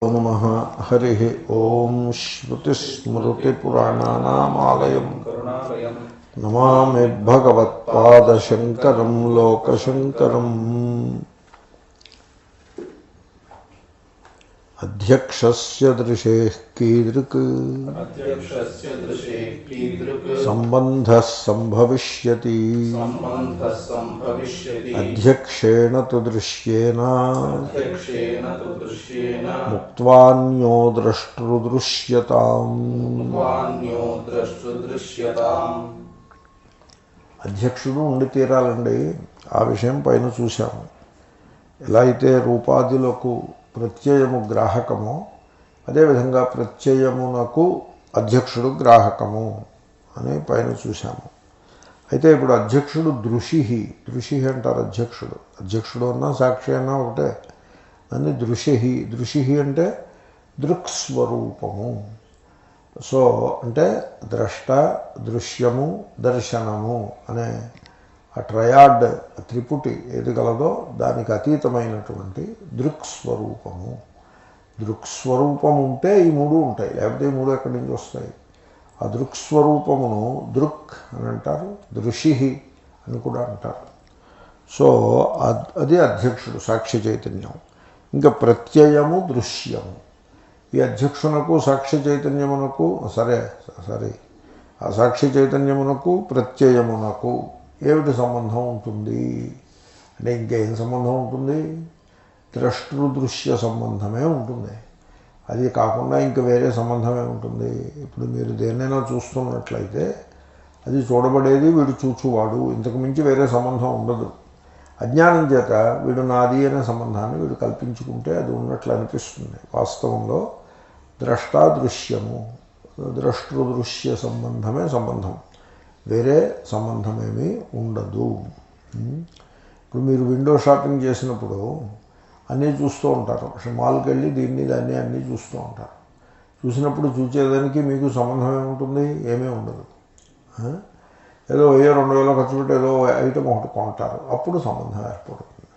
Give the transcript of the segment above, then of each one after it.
नमः हरिः ओम श्रुतिस्मृतिपुराणानामालयं नमामि भगवत्पादशङ्करं लोकशङ्करम्। अध्यक्षस्य दृशेः कीदृक् सम्बन्धः सम्भविष्यति अध्यक्षेण तु दृश्येन मुक्त्वान्यो द्रष्टृदृश्यताम्। అధ్యక్షుడు ఉండి తీరాలండి. ఆ విషయం పైన చూశాము. ఎలా అయితే రూపాదులకు ప్రత్యయము గ్రాహకమో అదేవిధంగా ప్రత్యయమునకు అధ్యక్షుడు గ్రాహకము అని పైన చూశాము. అయితే ఇప్పుడు అధ్యక్షుడు దృషి అంటారు. అధ్యక్షుడు అన్నా సాక్షి అన్నా ఒకటే. దాన్ని దృషి అంటే దృక్స్వరూపము. సో అంటే ద్రష్ట, దృశ్యము, దర్శనము అనే ఆ ట్రయాడ్ త్రిపుటి ఏది గలదో దానికి అతీతమైనటువంటి దృక్స్వరూపము. దృక్స్వరూపం ఉంటే ఈ మూడు ఉంటాయి, లేకపోతే ఈ మూడు ఎక్కడి నుంచి వస్తాయి? ఆ దృక్స్వరూపమును దృక్ అని అంటారు, దృషి అని కూడా అంటారు. సో అది అధ్యక్షుడు, సాక్షి చైతన్యం. ఇంకా ప్రత్యయము, దృశ్యము. ఈ అధ్యక్షునకు సాక్షి చైతన్యమునకు సరే ఆ సాక్షి చైతన్యమునకు ప్రత్యయమునకు ఏమిటి సంబంధం ఉంటుంది అంటే ఇంకేం సంబంధం ఉంటుంది? ద్రష్టృదృశ్య సంబంధమే ఉంటుంది. అది కాకుండా ఇంకా వేరే సంబంధమే ఉంటుంది. ఇప్పుడు మీరు దేన్నైనా చూస్తున్నట్లయితే అది చూడబడేది వీడు చూచువాడు, ఇంతకు మించి వేరే సంబంధం ఉండదు. అజ్ఞానం చేత వీడు నాది అనే సంబంధాన్ని వీడు కల్పించుకుంటే అది ఉన్నట్లు అనిపిస్తుంది. వాస్తవంలో ద్రష్టాదృశ్యము, ద్రష్టృదృశ్య సంబంధమే సంబంధం, వేరే సంబంధమేమీ ఉండదు. ఇప్పుడు మీరు విండో షాపింగ్ చేసినప్పుడు అన్నీ చూస్తూ ఉంటారు. మాల్కి వెళ్ళి దీన్ని దాన్ని అన్నీ చూస్తూ ఉంటారు. చూసినప్పుడు చూసేదానికి మీకు సంబంధం ఏముంటుంది? ఏమీ ఉండదు. ఏదో 1000-2000 ఖర్చు పెట్టి ఏదో ఐటమ్ ఒకటి కొంటారు, అప్పుడు సంబంధం ఏర్పడుతుంది.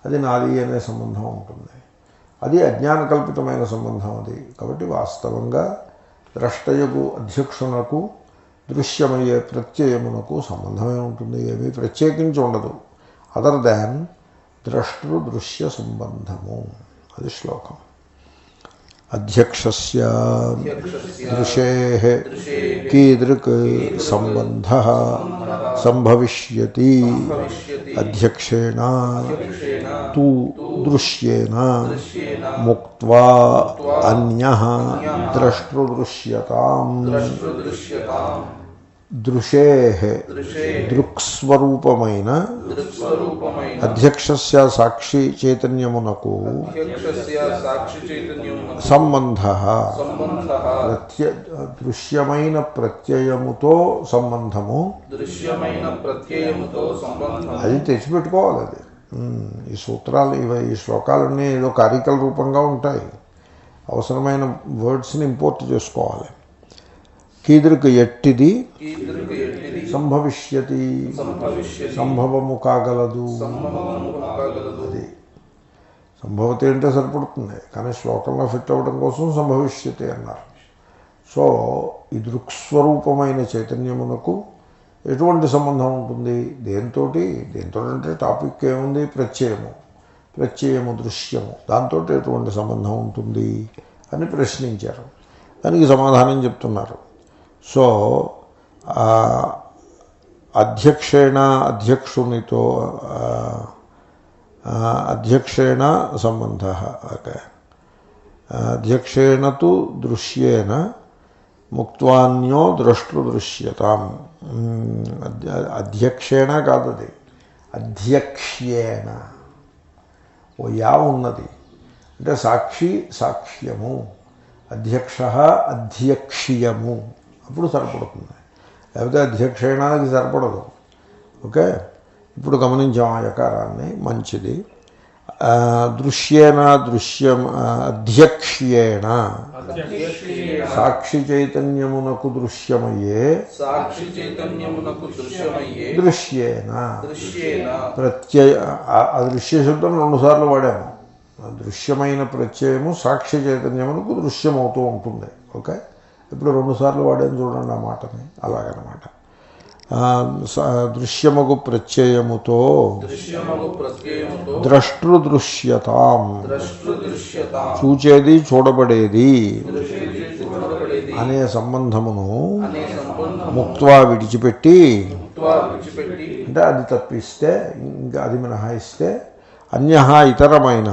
అది నాది అనే సంబంధం ఉంటుంది. అది అజ్ఞాన కల్పితమైన సంబంధం అది. కాబట్టి వాస్తవంగా ద్రష్టయకు అధ్యక్షునకు దృశ్యమయ్యే ప్రత్యయమునకు సంబంధమే ఉంటుంది, ఏమీ ప్రత్యేకించి ఉండదు. అదర్ దాన్ ద్రష్టృదృశ్య సంబంధము. అది శ్లోకం. అధ్యక్షస్య దృశేః కీదృక్ సంబంధః సంభవిష్యతి అధ్యక్షేణ తు దృశ్యేన ముక్త్వా అన్యః ద్రష్టృదృశ్యతాం. దృశేః దృక్స్వరూపమైన అధ్యక్షస్య సాక్షి చైతన్యమునకు సంబంధః దృశ్యమైన ప్రత్యయముతో సంబంధము. అది తెచ్చిపెట్టుకోవాలి. అది ఈ సూత్రాలు ఈ శ్లోకాలన్నీ ఏదో కారికల రూపంగా ఉంటాయి. అవసరమైన వర్డ్స్ని ఇంపోర్ట్ చేసుకోవాలి. కీదృక్ ఎట్టిది సంభవిష్యతి సంభవము కాగలదు. అది సంభవతి అంటే సరిపడుతుంది, కానీ శ్లోకంలో ఫిట్ అవ్వడం కోసం సంభవిష్యతి అన్నారు. సో ఈ దృక్స్వరూపమైన చైతన్యమునకు ఎటువంటి సంబంధం ఉంటుంది? దేంతో అంటే టాపిక్ ఏముంది? ప్రత్యయము దృశ్యము, దాంతో ఎటువంటి సంబంధం ఉంటుంది అని ప్రశ్నించారు. దానికి సమాధానం చెప్తున్నారు. సో అధ్యక్షేణ అధ్యక్షునితో అధ్యక్షేణ సంబంధ అధ్యక్షేణ తు దృశ్యేన ముక్త్వాన్యో ద్రష్టృదృశ్యతాం. అధ్యక్షేణ కాదది, అధ్యక్ష్యేణ. ఓ యా ఉన్నది అంటే సాక్షి సాక్ష్యము, అధ్యక్ష అధ్యక్షీయము, అప్పుడు సరిపడుతుంది. లేకపోతే అధ్యక్షేణానికి సరిపడదు. ఓకే, ఇప్పుడు గమనించాం ఆ యకారాన్ని. మంచిది. దృశ్యేన దృశ్యం అధ్యక్ష్యేణ సాక్షి చైతన్యమునకు దృశ్యమయ్యే దృశ్యేన ప్రత్యయ. ఆ దృశ్య శబ్దం 2 సార్లు వాడాము. దృశ్యమైన ప్రత్యయము సాక్ష్య చైతన్యమునకు దృశ్యమవుతూ ఉంటుంది. ఓకే, ఇప్పుడు 2 సార్లు వాడాను చూడండి ఆ మాటని. అలాగనమాట. దృశ్యమగు ప్రత్యయముతో ద్రష్టృదృశ్యతాం, చూచేది చూడబడేది అనే సంబంధమును ముక్త్వా విడిచిపెట్టి, అంటే అది తప్పిస్తే, ఇంకా అది మినహాయిస్తే, అన్యః ఇతరమైన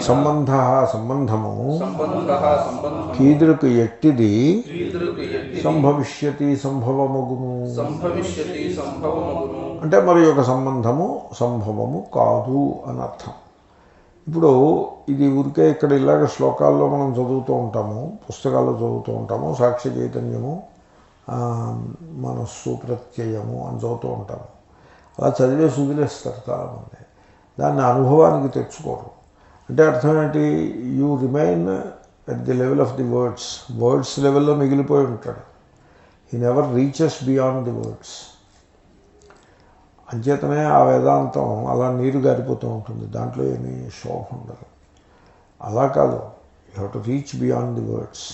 సంబంధము కీదృక్ ఎట్టిది సంభవిష్యతి సంభవమగును, అంటే మరి ఒక సంబంధము సంభవము కాదు అని అర్థం. ఇప్పుడు ఇది ఊరికే ఇక్కడ ఇలాగ శ్లోకాల్లో మనం చదువుతూ ఉంటాము, పుస్తకాల్లో చదువుతూ ఉంటాము, సాక్ష్య చైతన్యము మనస్సు ప్రత్యయము అని చదువుతూ ఉంటాము. అలా చదివేసి వదిలేస్తారు చాలామంది, దాన్ని అనుభవానికి తెచ్చుకోరు. అంటే అర్థం ఏంటి? You remain at the level of the words లెవెల్లో మిగిలిపోయి ఉంటాడు. He never reaches beyond the words. అంచేతనే ఆ వేదాంతం అలా నీరు గారిపోతూ ఉంటుంది, దాంట్లో ఏమీ శోభ ఉండదు. అలా కాదు, you have to reach beyond the words.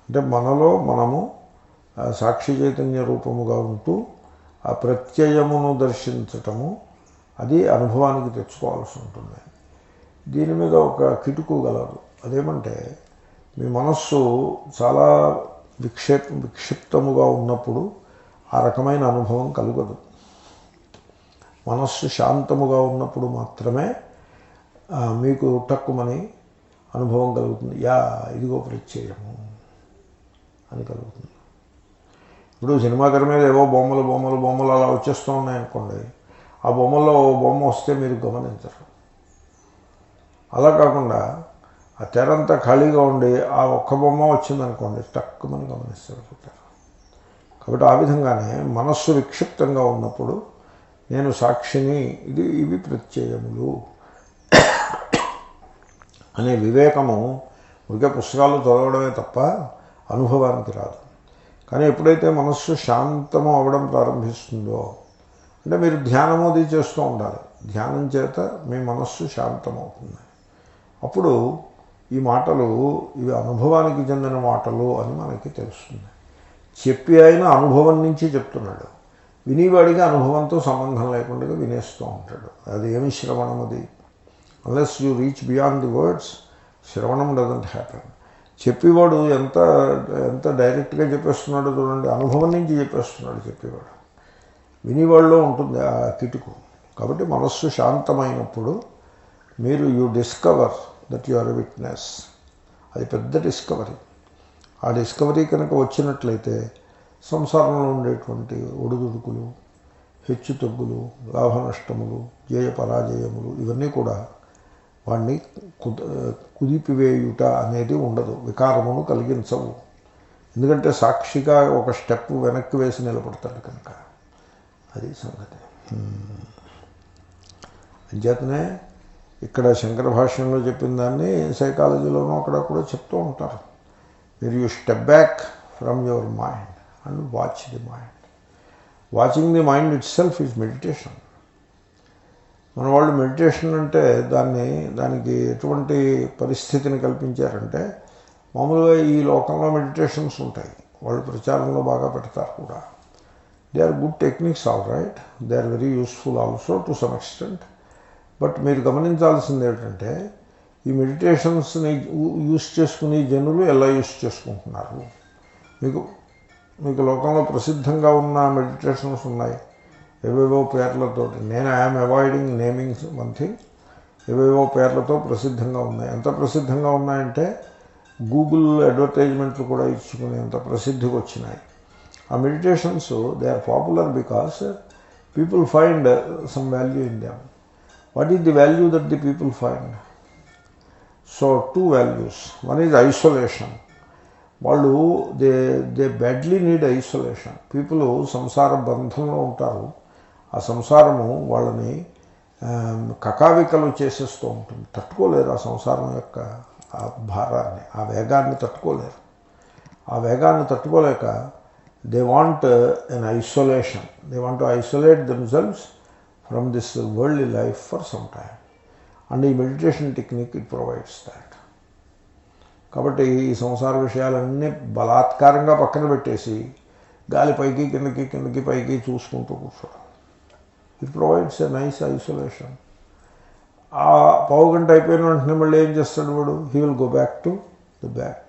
అంటే మనలో మనము సాక్షి చైతన్య రూపముగా ఉంటూ ఆ ప్రత్యయమును దర్శించటము, అది అనుభవానికి తెచ్చుకోవాల్సి ఉంటుంది. దీని మీద ఒక కిటుకు గలదు. అదేమంటే, మీ మనస్సు చాలా విక్షిప్తముగా ఉన్నప్పుడు ఆ రకమైన అనుభవం కలుగదు. మనస్సు శాంతముగా ఉన్నప్పుడు మాత్రమే మీకు టక్కుమని అనుభవం కలుగుతుంది. ఇదిగో ప్రత్యయము అని కలుగుతుంది. ఇప్పుడు సినిమా తెర మీద ఏవో బొమ్మలు అలా వచ్చేస్తూ ఉన్నాయనుకోండి, ఆ బొమ్మల్లో బొమ్మ వస్తే మీరు గమనించరు. అలా కాకుండా ఆ తెరంతా ఖాళీగా ఉండి ఆ ఒక్క బొమ్మ వచ్చిందనుకోండి, టక్కుమని గమనిస్తారు. కాబట్టి ఆ విధంగానే మనస్సు విక్షిప్తంగా ఉన్నప్పుడు నేను సాక్షిని, ఇవి ప్రత్యయములు అనే వివేకము ఊరికే పుస్తకాలు చదవడమే తప్ప అనుభవానికి రాదు. కానీ ఎప్పుడైతే మనస్సు శాంతము అవ్వడం ప్రారంభిస్తుందో, అంటే మీరు ధ్యానము అది చేస్తూ ఉండాలి. ధ్యానం చేత మీ మనస్సు శాంతమవుతుంది. అప్పుడు ఈ మాటలు ఇవి అనుభవానికి చెందిన మాటలు అని మనకి తెలుస్తుంది. చెప్పి ఆయన అనుభవం నుంచి చెప్తున్నాడు, వినివాడిగా అనుభవంతో సంబంధం లేకుండా వినేస్తూ ఉంటాడు. అది ఏమి శ్రవణం? అది unless you reach beyond the words, శ్రవణం డజంట్ హ్యాపెన్. చెప్పేవాడు ఎంత ఎంత డైరెక్ట్గా చెప్పేస్తున్నాడో చూడండి, అనుభవం నుంచి చెప్పేస్తున్నాడు చెప్పేవాడు. వినివాళ్ళలో ఉంటుంది ఆ కిటుకు. కాబట్టి మనస్సు శాంతమైనప్పుడు మీరు you discover that you are a witness. అది పెద్ద డిస్కవరీ. ఆ డిస్కవరీ కనుక వచ్చినట్లయితే సంసారంలో ఉండేటువంటి ఒడుదుడుకులు, హెచ్చు తగ్గులు, లాభ నష్టములు, జయ పరాజయములు ఇవన్నీ కూడా వాడిని కుదిపివేయుట అనేది ఉండదు, వికారమును కలిగించవు. ఎందుకంటే సాక్షిగా ఒక స్టెప్ వెనక్కి వేసి నిలబడతాడు కనుక. అది సంగతి. అంచేతనే ఇక్కడ శంకర భాష్యంలో చెప్పిన దాన్ని సైకాలజీలోనూ అక్కడ కూడా చెప్తూ ఉంటారు. మీరు you step back from your mind and watch the mind. Watching the mind it self is meditation. మన వాళ్ళు మెడిటేషన్ అంటే దానికి ఎటువంటి పరిస్థితిని కల్పించారంటే, మామూలుగా ఈ లోకంలో మెడిటేషన్స్ ఉంటాయి, వాళ్ళు ప్రచారంలో బాగా పెడతారు కూడా. They are good techniques, all right, they are very useful also to some extent. But మీరు గమనించాల్సింది ఏంటంటే, ఈ మెడిటేషన్స్ని యూస్ చేసుకుని జనులు ఎలా యూస్ చేసుకుంటున్నారు. మీకు లోకంలో ప్రసిద్ధంగా ఉన్న మెడిటేషన్స్ ఉన్నాయి, ఏవేవో పేర్లతోటి. నేను I'm avoiding naming one thing. ఏవేవో పేర్లతో ప్రసిద్ధంగా ఉన్నాయి. ఎంత ప్రసిద్ధంగా ఉన్నాయంటే గూగుల్ అడ్వర్టైజ్మెంట్లు కూడా ఇచ్చుకునేంత ప్రసిద్ధికి వచ్చినాయి. ఆ meditations they are popular because people find some value in them. What is the value that the people find? So 2 values. One is isolation. వాళ్ళు they badly need isolation. People సంసార బంధంలో ఉంటారు. ఆ సంసారము వాళ్ళని కకావికలు చేసేస్తూ ఉంటుంది. తట్టుకోలేరు ఆ సంసారం యొక్క ఆ భారాన్ని, ఆ వేగాన్ని తట్టుకోలేరు. ఆ వేగాన్ని తట్టుకోలేక they want an isolation. They want to isolate themselves from this worldly life for some time. And ఈ meditation technique it provides that. కాబట్టి ఈ సంసార విషయాలన్నీ బలాత్కారంగా పక్కన పెట్టేసి గాలి పైకి కిందకి కిందకి పైకి చూసుకుంటూ కూర్చోవడం. It provides a nice isolation. ఆ పావు గంట అయిపోయిన వెంటనే మళ్ళీ ఏం చేస్తాడు వాడు? He will go back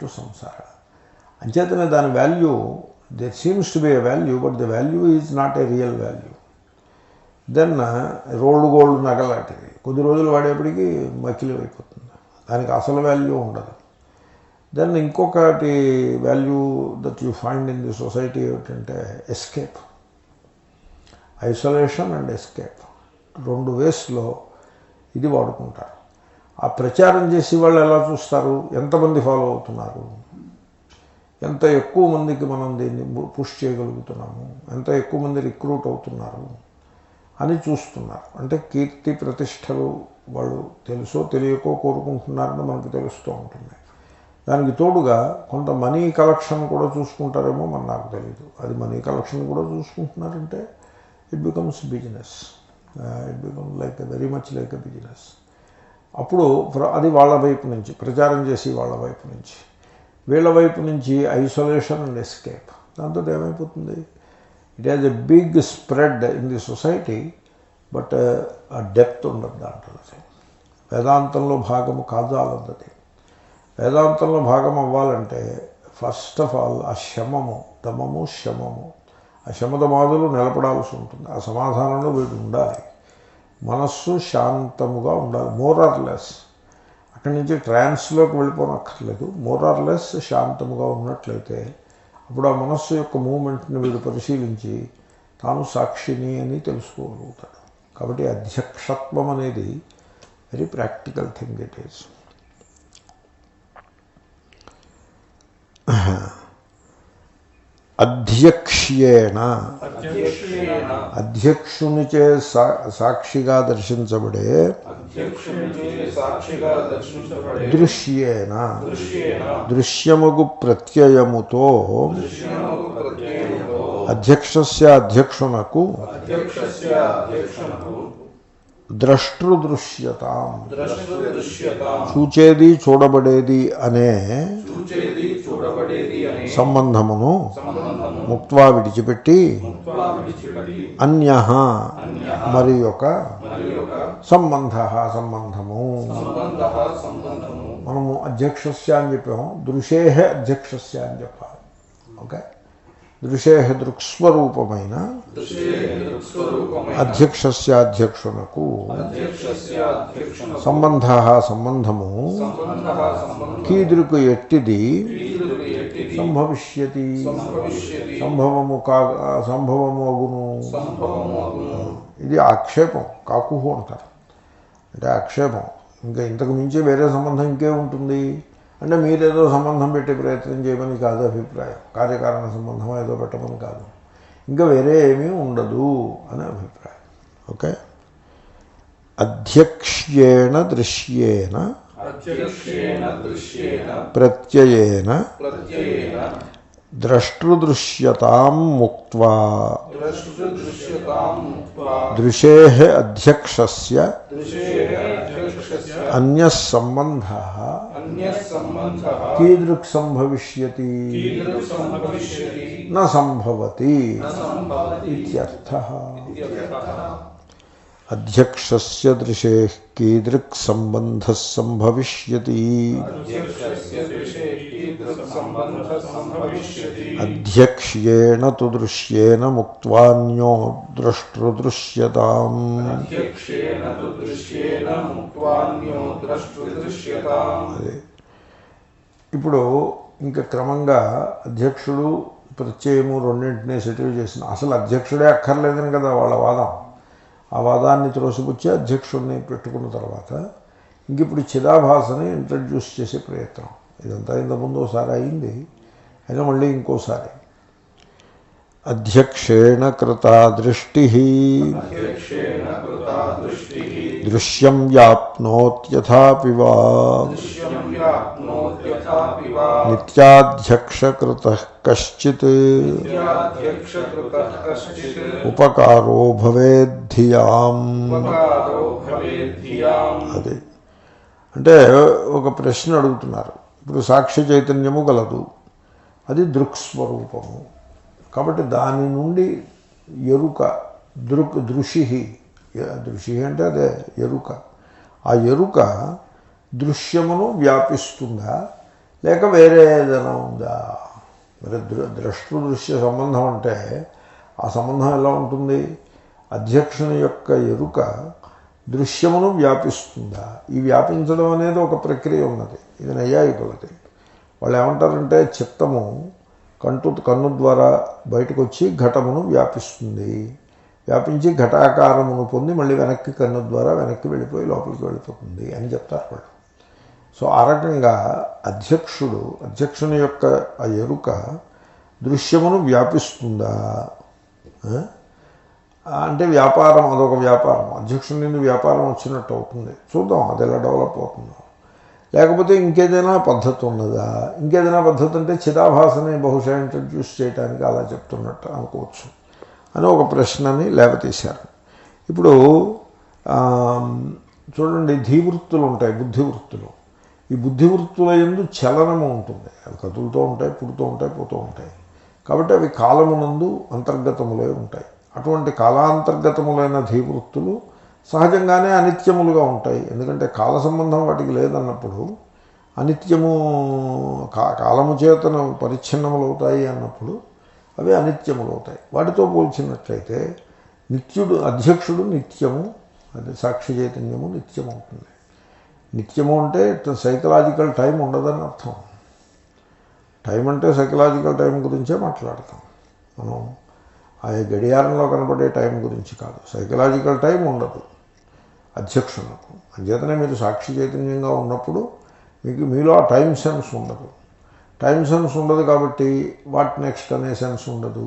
to samsara. అంచేతనే దాని value, there seems to be a value, but the value is not a real value. Then rolled gold నగలాంటిది కొద్ది రోజులు వాడేపటికి మకిలి అయిపోతుంది, దానికి అసలు వాల్యూ ఉండదు. దెన్ ఇంకొకటి value that you find in the society ఏమిటంటే ఎస్కేప్. ఐసోలేషన్ అండ్ ఎస్కేప్, రెండు వేస్లో ఇది వాడుకుంటారు. ఆ ప్రచారం చేసి వాళ్ళు ఎలా చూస్తారు? ఎంతమంది ఫాలో అవుతున్నారు, ఎంత ఎక్కువ మందికి మనం దీన్ని పుష్ చేయగలుగుతున్నాము, ఎంత ఎక్కువ మంది రిక్రూట్ అవుతున్నారు అని చూస్తున్నారు. అంటే కీర్తి ప్రతిష్టలు వాళ్ళు తెలుసో తెలియకో కోరుకుంటున్నారని మనకు తెలుస్తూ ఉంటుంది. దానికి తోడుగా కొంత మనీ కలెక్షన్ కూడా చూసుకుంటారేమో మన నాకు తెలియదు. అది మనీ కలెక్షన్ కూడా చూసుకుంటున్నారంటే it becomes business. It become like very much like a business. అప్పుడు అది వాళ్ళ వైపు నుంచి ప్రచారం చేసి, వాళ్ళ వైపు నుంచి, వీళ్ళ వైపు నుంచి ఐసోలేషన్ అండ్ ఎస్కేప్. దాంతో ఏమైపోతుంది? It has a big spread in the society, but ఆ డెప్త్ ఉండదు దాంట్లో. వేదాంతంలో భాగము కాజాలన్నది. వేదాంతంలో భాగం అవ్వాలంటే ఫస్ట్ ఆఫ్ ఆల్ ఆ శమము, దమము శమము, ఆ శమదమాదులు నిలబడాల్సి ఉంటుంది. ఆ సమాధానంలో వీడు ఉండాలి. మనస్సు శాంతముగా ఉండాలి, మోర్ ఆర్ లెస్. అక్కడి నుంచి ట్రాన్స్లోకి వెళ్ళిపోనక్కర్లేదు, మోర్ ఆర్ లెస్ శాంతముగా ఉన్నట్లయితే అప్పుడు ఆ మనస్సు యొక్క మూమెంట్ని వీడు పరిశీలించి తాను సాక్షిని అని తెలుసుకోగలుగుతాడు. కాబట్టి అధ్యక్షత్వం అనేది very practical thing it is. అధ్యక్ష్యేణ, అధ్యక్షునిచే సాక్షిగా దర్శించబడే, దృశ్యేన, దృశ్యముగు ప్రత్యయముతో అధ్యక్షస్య అధ్యక్షునకు ద్రష్టృదృశ్యతాం, చూచేది చూడబడేది అనే సంబంధమును ముక్త్వా విడిచిపెట్టి అన్యః మరి యొక్క సంబంధము. మనము అధ్యక్షస్య అని చెప్పాము, దృశేహ అధ్యక్షస్య అని చెప్పాలి. ఓకే, దృశేహ దృక్స్వరూపమైన అధ్యక్షస్య అధ్యక్షునకు సంబంధము కీదృకు ఎట్టిది సంభవిష్యతి, సంభవము అగును. ఇది ఆక్షేపం, కాకుహు అంటారు. అంటే ఆక్షేపం. ఇంకా ఇంతకు మించి వేరే సంబంధం ఇంకే ఉంటుంది అంటే మీరేదో సంబంధం పెట్టే ప్రయత్నం చేయమని కాదు అభిప్రాయం. కార్యకారణ సంబంధం ఏదో పెట్టమని కాదు, ఇంకా వేరే ఏమీ ఉండదు అనే అభిప్రాయం. ఓకే, అధ్యక్ష్యేణ దృశ్యేన ప్రత్యయేన ద్రష్టృదృశ్యతాం ముక్త్వా దృశేః అధ్యక్షస్య అన్యః సంబంధః కీదృక్ సంభవిష్యతి న సంభవతి ఇత్యర్థః. అధ్యక్షస్య దృశేః కీదృక్ సంబంధః సంభవిష్యతి అధ్యక్ష్యేణ తు దృశ్యేన ముక్త్వాన్యో ద్రష్టృదృశ్యతాం. అదే ఇప్పుడు ఇంకా క్రమంగా అధ్యక్షుడు ప్రత్యయము రెండింటినీ సెటిల్ చేసిన, అసలు అధ్యక్షుడే అక్కర్లేదని కదా వాళ్ళ వాదం. ఆ వాదాన్ని త్రోసిపుచ్చి అధ్యక్షుడిని పెట్టుకున్న తర్వాత ఇంక ఇప్పుడు చిదాభాసని ఇంట్రడ్యూస్ చేసే ప్రయత్నం. ఇదంతా ఇంతకుముందు ఒకసారి అయింది, అయినా మళ్ళీ ఇంకోసారి. అధ్యక్షేణ కృతా దృష్టి దృశ్యం వ్యాప్నోత్యథాపి వా నిత్యాధ్యక్షకృతః కశ్చిత్ ఉపకారో భవేద్ ధియాం. అదే అంటే ఒక ప్రశ్న అడుగుతున్నారు. ఇప్పుడు సాక్షి చైతన్యము గలదు, అది దృక్స్వరూపము. కాబట్టి దాని నుండి ఎరుక, దృషి అంటే అదే ఎరుక. ఆ ఎరుక దృశ్యమును వ్యాపిస్తుందా లేక వేరే ఏదైనా ఉందా? మరి దృశ్య సంబంధం అంటే ఆ సంబంధం ఎలా ఉంటుంది? అధ్యక్షుని యొక్క ఎరుక దృశ్యమును వ్యాపిస్తుందా? ఈ వ్యాపించడం అనేది ఒక ప్రక్రియ ఉన్నది. ఇది నైయాయికులది. వాళ్ళు ఏమంటారంటే చిత్తము కన్ను ద్వారా బయటకు వచ్చి ఘటమును వ్యాపిస్తుంది, వ్యాపించి ఘటాకారమును పొంది మళ్ళీ వెనక్కి కన్ను ద్వారా వెనక్కి వెళ్ళిపోయి లోపలికి వెళ్ళిపోతుంది అని చెప్తారు వాళ్ళు. సో ఆ రకంగా అధ్యక్షుని యొక్క ఆ ఎరుక దృశ్యమును వ్యాపిస్తుందా అంటే వ్యాపారం, అదొక వ్యాపారం. అధ్యక్షుని నుండి వ్యాపారం వచ్చినట్టు అవుతుంది. చూద్దాం అది ఎలా డెవలప్ అవుతుందో. లేకపోతే ఇంకేదైనా పద్ధతి ఉన్నదా? ఇంకేదైనా పద్ధతి అంటే చిదాభాసని బహుశా ఇంట్రడ్యూస్ చేయడానికి అలా చెప్తున్నట్టు అనుకోవచ్చు అని ఒక ప్రశ్నని లేవతీశారు. ఇప్పుడు చూడండి, ధీవృత్తులు ఉంటాయి, బుద్ధివృత్తులు. ఈ బుద్ధివృత్తుల యందు చలనము ఉంటుంది. అవి కదులుతూ ఉంటాయి, పుడుతూ ఉంటాయి, పోతూ ఉంటాయి. కాబట్టి అవి కాలమునందు అంతర్గతములై ఉంటాయి. అటువంటి కాలాంతర్గతములైన ధీవృత్తులు సహజంగానే అనిత్యములుగా ఉంటాయి. ఎందుకంటే కాల సంబంధం వాటికి లేదన్నప్పుడు అనిత్యము, కాలము చేతను పరిచ్ఛిన్నములు అవుతాయి అన్నప్పుడు అవి అనిత్యములు అవుతాయి. వాటితో పోల్చినట్లయితే అధ్యక్షుడు నిత్యము, అది సాక్షి చైతన్యము నిత్యము అవుతుంది. నిత్యము అంటే సైకలాజికల్ టైం ఉండదని అర్థం. టైం అంటే సైకలాజికల్ టైం గురించే మాట్లాడతాం మనం. ఆ గడియారంలో కనబడే టైం గురించి కాదు. సైకలాజికల్ టైం ఉండదు అధ్యక్షులకు. అంచేతనే మీరు సాక్షి చైతన్యంగా ఉన్నప్పుడు మీలో ఆ టైం సెన్స్ ఉండదు. టైం సెన్స్ ఉండదు కాబట్టి వాట్ నెక్స్ట్ అనే సెన్స్ ఉండదు.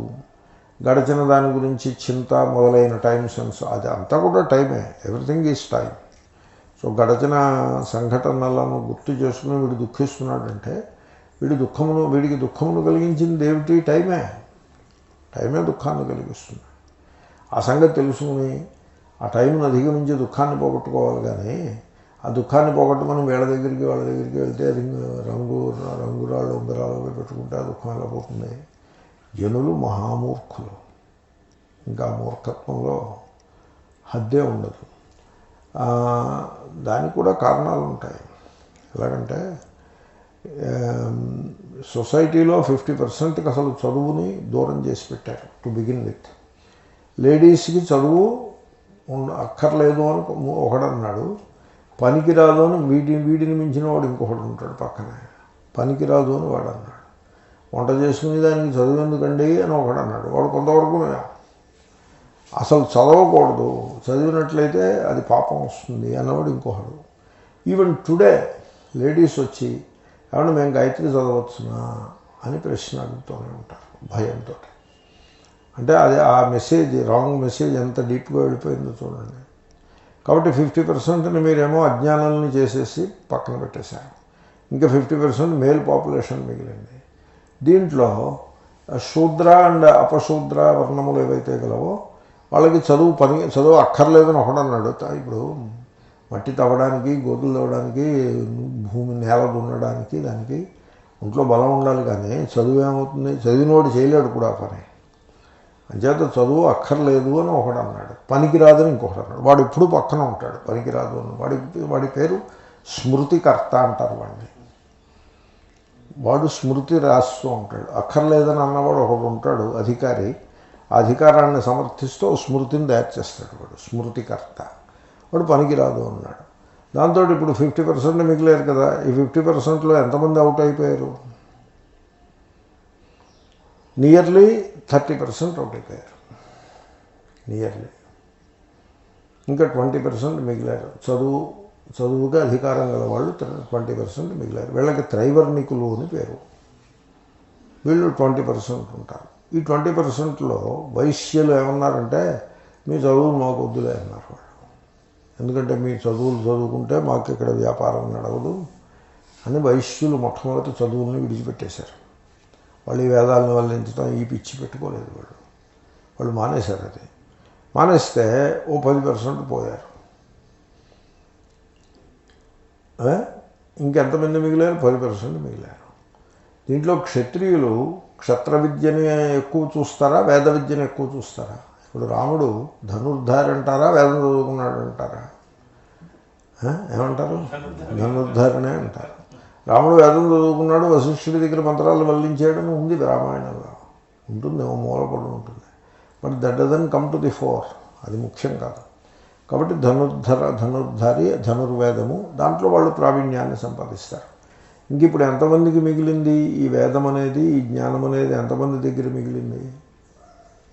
గడిచిన దాని గురించి చింత మొదలైన టైం సెన్స్, అది అంతా కూడా టైమే. Everything is time. సో గడిచిన సంఘటనలను గుర్తు చేసుకుని వీడు దుఃఖిస్తున్నాడంటే వీడికి దుఃఖమును కలిగించింది ఏమిటి? టైమే. టైమే దుఃఖాన్ని కలిగిస్తుంది. ఆ సంగతి తెలుసుకుని ఆ టైంను అధిగమించి దుఃఖాన్ని పోగొట్టుకోవాలి. కానీ ఆ దుఃఖాన్ని పోగొట్టుకుని వాళ్ళ దగ్గరికి వెళ్తే రంగురాళ్ళు ఉంగరాలు పెట్టుకుంటే ఆ దుఃఖం ఎలా పోతుంది? జనులు మహామూర్ఖులు. ఇంకా మూర్ఖత్వంలో హద్దే ఉండదు. దానికి కూడా కారణాలు ఉంటాయి. ఎలాగంటే సొసైటీలో 50%కి అసలు చదువుని దూరం చేసి పెట్టారు టు బిగిన్ విత్. లేడీస్కి చదువు అక్కర్లేదు అని ఒకడన్నాడు. పనికిరాదు అని వీడిని మించిన వాడు ఇంకొకడు ఉంటాడు పక్కనే. పనికిరాదు అని వాడు అన్నాడు. వంట చేసుకునే దానికి చదువు ఎందుకండి అని ఒకడన్నాడు. వాడు కొంతవరకు అసలు చదవకూడదు, చదివినట్లయితే అది పాపం వస్తుంది అన్నవాడు ఇంకొకడు. ఈవెన్ టుడే లేడీస్ వచ్చి ఏమన్నా మేము గాయత్రి చదవచ్చునా అని ప్రశ్న అడుగుతూనే ఉంటారు భయంతో. అంటే అది ఆ మెసేజ్, రాంగ్ మెసేజ్ ఎంత డీప్గా వెళ్ళిపోయిందో చూడండి. కాబట్టి 50%ని మీరేమో అజ్ఞానాలని చేసేసి పక్కన పెట్టేశారు. ఇంకా 50% మేల్ పాపులేషన్ మిగిలింది. దీంట్లో శూద్ర అండ్ అపశూద్ర వర్ణములు ఏవైతే గలవో వాళ్ళకి చదువు అక్కర్లేదని ఒకడన్నాడు. ఇప్పుడు మట్టి తవ్వడానికి, గోతులు తవ్వడానికి, భూమి నేల దున్నడానికి దానికి ఒంట్లో బలం ఉండాలి. కానీ చదువు ఏమవుతుంది? చదివినోడు చేయలేడు కూడా పని. అంచేత చదువు అక్కర్లేదు అని ఒకడు అన్నాడు. పనికిరాదని ఇంకొకటి అన్నాడు. వాడు ఎప్పుడు పక్కన ఉంటాడు పనికిరాదు అని. వాడి పేరు స్మృతికర్త అంటారు వాడిని. వాడు స్మృతి రాస్తూ ఉంటాడు. అక్కర్లేదని అన్నవాడు ఒకడు ఉంటాడు అధికారి. ఆ అధికారాన్ని సమర్థిస్తూ స్మృతిని తయారు చేస్తాడు వాడు, స్మృతికర్త. వాడు పనికిరాదు అన్నాడు. దాంతో ఇప్పుడు 50% మిగిలేరు కదా. ఈ 50%లో ఎంతమంది అవుట్ అయిపోయారు? నియర్లీ 30% అవుట్ అయిపోయారు. నియర్లీ. ఇంకా 20% మిగిలారు. చదువుగా అధికారం గల వాళ్ళు 20% మిగిలారు. వీళ్ళకి త్రైవర్ణికులు అని పేరు. వీళ్ళు 20% ఉంటారు. ఈ 20%లో వైశ్యులు ఏమన్నారంటే మీ చదువులు మాకు వద్దులే అన్నారు వాళ్ళు. ఎందుకంటే మీ చదువుకుంటే మాకు ఇక్కడ వ్యాపారం నడవదు అని వైశ్యులు మొట్టమొదటి చదువుల్ని విడిచిపెట్టేశారు. వాళ్ళు ఈ వేదాలను వల్లించడం ఈ పిచ్చి పెట్టుకోలేదు. వాళ్ళు మానేశారు. అది మానేస్తే ఓ 10% పోయారు. ఇంకెంతమంది మిగిలారు? 10% మిగిలారు. దీంట్లో క్షత్రియులు క్షత్ర విద్యని ఎక్కువ చూస్తారా, వేద విద్యను ఎక్కువ చూస్తారా? ఇప్పుడు రాముడు ధనుర్ధారి అంటారా, వేదం చదువుకున్నాడు అంటారా? ఏమంటారు? ధనుర్ధారినే అంటారు. రాముడు వేదం చదువుకున్నాడు, వశిష్ఠుడి దగ్గర మంత్రాలు వల్లించేయడం ఉంది రామాయణంలో, ఉంటుంది, మూలపడి ఉంటుంది. But that doesn't come to the four, అది ముఖ్యం కాదు. కాబట్టి ధనుర్ధారి, ధనుర్వేదము, దాంట్లో వాళ్ళు ప్రావీణ్యాన్ని సంపాదిస్తారు. ఇంక ఇప్పుడు ఎంతమందికి మిగిలింది ఈ వేదం అనేది, ఈ జ్ఞానం అనేది ఎంతమంది దగ్గర మిగిలింది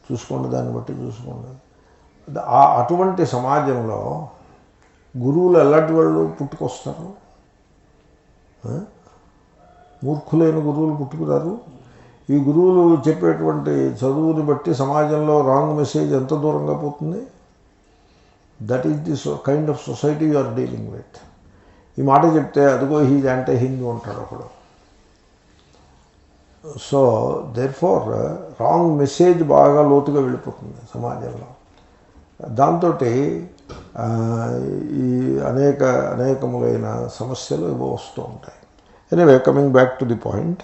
చూసుకోండి, దాన్ని బట్టి చూసుకోండి. అటువంటి సమాజంలో గురువులు ఎలాంటి వాళ్ళు పుట్టుకొస్తారు? మూర్ఖులైన గురువులు పుట్టుకురారు. ఈ గురువులు చెప్పేటువంటి చదువుని బట్టి సమాజంలో రాంగ్ మెసేజ్ ఎంత దూరంగా పోతుంది. That is the kind of society you are dealing with. ఈ మాట చెప్తే అదిగో హీజ్ యాంటీ హిందూ అంటాడు ఒకడు. So therefore wrong message బాగా లోతుగా వెళ్ళిపోతుంది సమాజంలో. దాంతో ఈ అనేకములైన సమస్యలు ఇవో వస్తూ ఉంటాయి. Anyway, coming back to the point,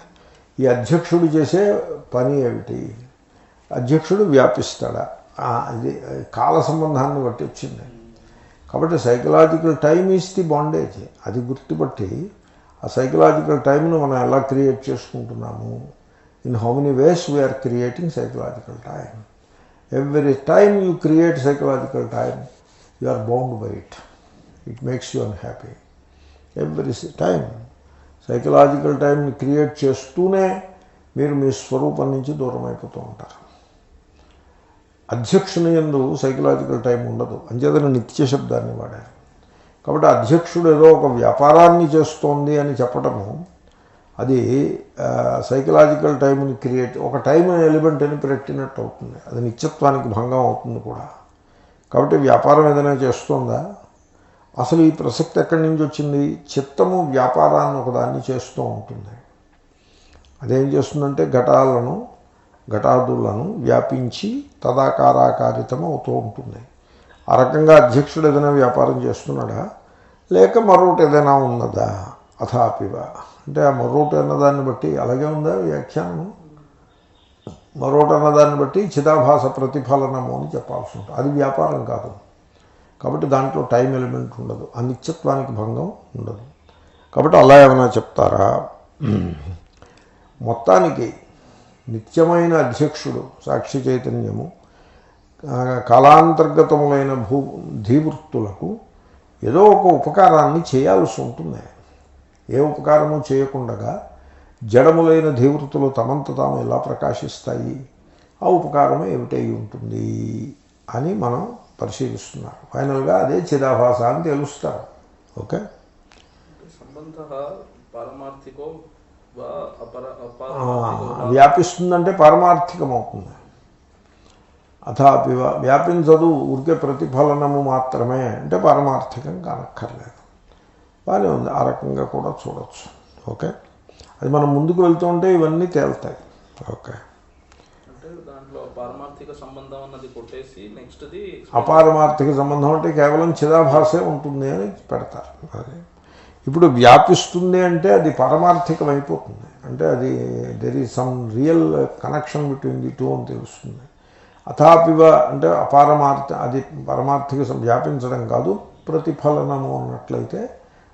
ఈ అధ్యక్షుడు చేసే పని ఏమిటి? అధ్యక్షుడు వ్యాపిస్తాడా? ఇది కాల సంబంధాన్ని బట్టి వచ్చింది. కాబట్టి psychological time is the bondage. అది గుర్తుపట్టి ఆ సైకలాజికల్ టైంను మనం ఎలా క్రియేట్ చేసుకుంటున్నాము, in how many ways we are creating psychological time. Every time you create psychological time, you are bound by it. It makes you unhappy. Every time psychological టైంని create చేస్తూనే మీరు మీ స్వరూపం నుంచి దూరం అయిపోతూ ఉంటారు. అధ్యక్షుని యందు సైకలాజికల్ టైం ఉండదు, అంచేతనే నిత్య శబ్దాన్ని వాడారు. కాబట్టి అధ్యక్షుడు ఏదో ఒక వ్యాపారాన్ని చేస్తోంది అని చెప్పడము, అది సైకలాజికల్ టైంని క్రియేట్, ఒక టైం ఎలిమెంట్ అని పెట్టినట్టు అవుతుంది. అది నిత్యత్వానికి భంగం అవుతుంది కూడా. కాబట్టి వ్యాపారం ఏదైనా చేస్తోందా? అసలు ఈ ప్రసక్తి ఎక్కడి నుంచి వచ్చింది? చిత్తము వ్యాపారాన్ని ఒకదాన్ని చేస్తూ ఉంటుంది. అదేం చేస్తుందంటే ఘటాదులను వ్యాపించి తదాకారాకారితం అవుతూ ఉంటుంది. ఆ రకంగా అధ్యక్షుడు ఏదైనా వ్యాపారం చేస్తున్నాడా, లేక మరొకటి ఏదైనా ఉన్నదా? అథాపివ అంటే ఆ మరొకటి అన్నదాన్ని బట్టి అలాగే ఉందా వ్యాఖ్యానం? మరొకటి అన్నదాన్ని బట్టి చిదాభాస ప్రతిఫలనము అని చెప్పాల్సి ఉంటుంది. అది వ్యాపారం కాదు. కాబట్టి దాంట్లో టైం ఎలిమెంట్ ఉండదు, ఆ నిత్యత్వానికి భంగం ఉండదు. కాబట్టి అలా ఏమైనా చెప్తారా? మొత్తానికి నిత్యమైన అధ్యక్షుడు సాక్షి చైతన్యము కాలాంతర్గతములైన ధీవృత్తులకు ఏదో ఒక ఉపకారాన్ని చేయాల్సి ఉంటుంది. ఏ ఉపకారము చేయకుండా జడములైన ధీవృత్తులు తమంత తాము ఎలా ప్రకాశిస్తాయి? ఆ ఉపకారము ఏమిటై ఉంటుంది అని మనం పరిశీలిస్తున్నారు. ఫైనల్గా అదే చిదాభాస అని తెలుస్తారు. ఓకే, వ్యాపిస్తుందంటే పారమార్థికం అవుతుంది. అథాపి వ్యాపించదు, ఊరికే ప్రతిఫలనము మాత్రమే అంటే పారమార్థికం కానక్కర్లేదు. బాగానే ఉంది, ఆ రకంగా కూడా చూడవచ్చు. ఓకే, అది మనం ముందుకు వెళ్తూ ఉంటే ఇవన్నీ తేలుతాయి. ఓకే, పారమార్థిక సంబంధం అన్నది కొట్టేసి నెక్స్ట్ది అపారమార్థిక సంబంధం అంటే కేవలం చిదాభాసే ఉంటుంది అని పెడతారు. అది ఇప్పుడు వ్యాపిస్తుంది అంటే అది పారమార్థికం అయిపోతుంది. అంటే అది there is some real connection between the two అని తెలుస్తుంది. అథాపివ అంటే అది పరమార్థిక వ్యాపించడం కాదు, ప్రతిఫలనము అన్నట్లయితే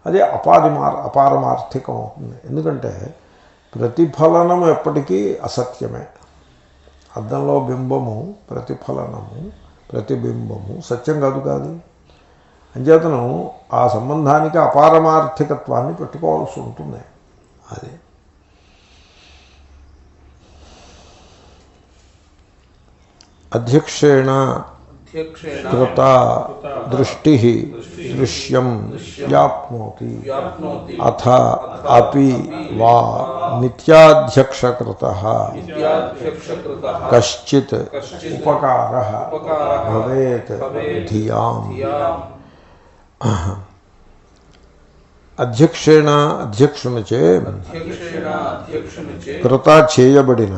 అది అపారమార్థికం అవుతుంది. ఎందుకంటే ప్రతిఫలనము ఎప్పటికీ అసత్యమే. అద్దంలో బింబము ప్రతిఫలనము, ప్రతిబింబము సత్యం కాదు. అంచేతను ఆ సంబంధానికి అపారమార్థికత్వాన్ని పెట్టుకోవాల్సి ఉంటుంది. అది అధ్యక్షేణ కృత దృష్టి దృశ్యం వ్యాప్నోతి అథ అపి వా నిత్యాధ్యక్షకృత కశ్చిత్ ఉపకారః భవేత్ ధియాం. అధ్యక్షునిచే కృత చేయబడిన